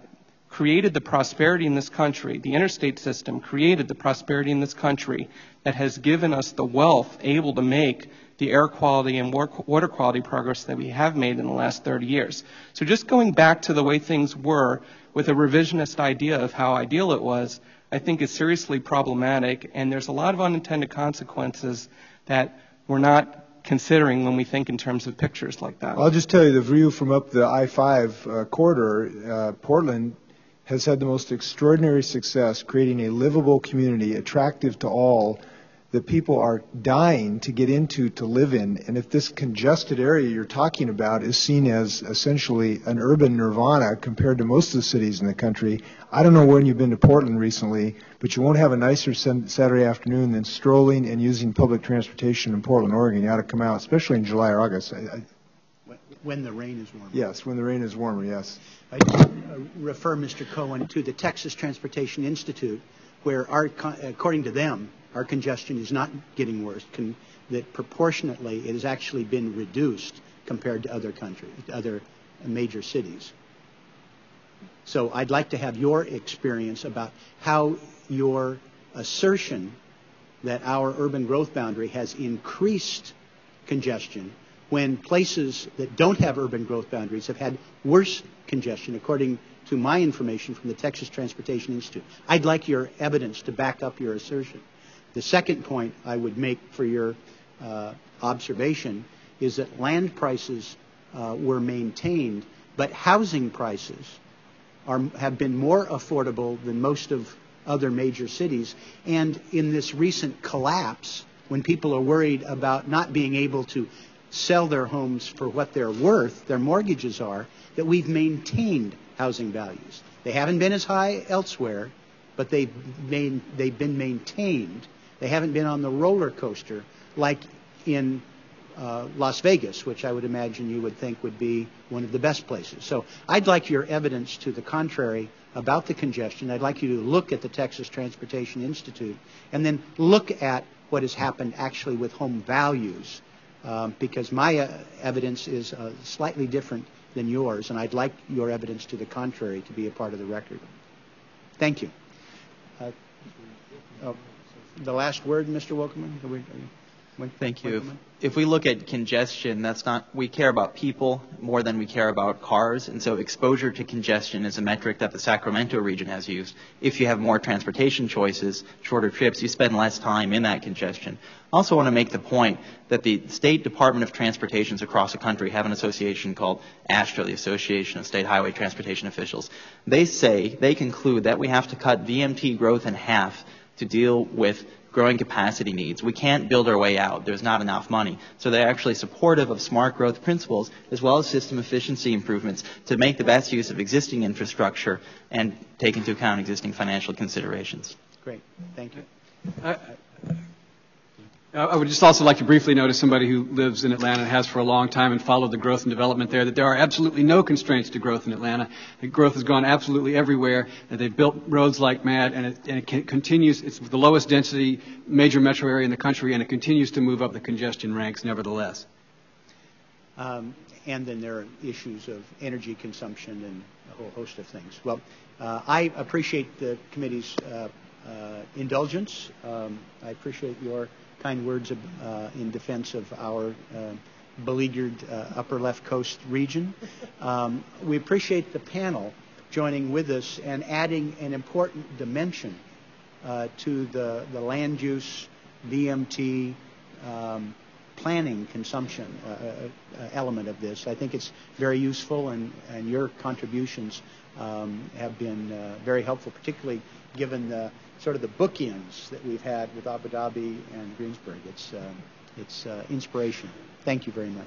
created the prosperity in this country. The interstate system created the prosperity in this country that has given us the wealth able to make the air quality and water quality progress that we have made in the last 30 years. So just going back to the way things were with a revisionist idea of how ideal it was, I think is seriously problematic, and there's a lot of unintended consequences that we're not considering when we think in terms of pictures like that. I'll just tell you, the view from up the I-5 corridor, Portland has had the most extraordinary success creating a livable community, attractive to all, that people are dying to get into, to live in. And if this congested area you're talking about is seen as essentially an urban nirvana compared to most of the cities in the country, I don't know when you've been to Portland recently, but you won't have a nicer Saturday afternoon than strolling and using public transportation in Portland, Oregon. You ought to come out, especially in July or August. When the rain is warmer. Yes, when the rain is warmer, yes. I just refer Mr. Cohen to the Texas Transportation Institute, where according to them, our congestion is not getting worse, that proportionately it has actually been reduced compared to other countries, other major cities. So I'd like to have your experience about how your assertion that our urban growth boundary has increased congestion when places that don't have urban growth boundaries have had worse congestion, according to my information from the Texas Transportation Institute. I'd like your evidence to back up your assertion. The second point I would make for your observation is that land prices were maintained, but housing prices have been more affordable than most of other major cities. And in this recent collapse, when people are worried about not being able to sell their homes for what they're worth, their mortgages are, that we've maintained housing values. They haven't been as high elsewhere, but they've been maintained. They haven't been on the roller coaster like in Las Vegas, which I would imagine you would think would be one of the best places. So I'd like your evidence to the contrary about the congestion. I'd like you to look at the Texas Transportation Institute and then look at what has happened actually with home values, because my evidence is slightly different than yours, and I'd like your evidence to the contrary to be a part of the record. Thank you. The last word, Mr. Wolkerman? Thank you. If we look at congestion, we care about people more than we care about cars, and so exposure to congestion is a metric that the Sacramento region has used. If you have more transportation choices, shorter trips, you spend less time in that congestion. I also want to make the point that the State Department of Transportations across the country have an association called AASHTO, the Association of State Highway Transportation Officials. They conclude that we have to cut VMT growth in half to deal with growing capacity needs. We can't build our way out. There's not enough money. So they're actually supportive of smart growth principles as well as system efficiency improvements to make the best use of existing infrastructure and take into account existing financial considerations. Great. Thank you. I would just also like to briefly note, as somebody who lives in Atlanta and has for a long time and followed the growth and development there, that there are absolutely no constraints to growth in Atlanta. The growth has gone absolutely everywhere. That they've built roads like mad, and it continues. It's the lowest density major metro area in the country, and it continues to move up the congestion ranks nevertheless. And then there are issues of energy consumption and a whole host of things. Well, I appreciate the committee's indulgence. I appreciate your kind words in defense of our beleaguered upper left coast region. We appreciate the panel joining with us and adding an important dimension to the land use, BMT, planning consumption element of this. I think it's very useful, and your contributions have been very helpful, particularly given the sort of the bookends that we've had with Abu Dhabi and Greensburg. It's inspiration. Thank you very much.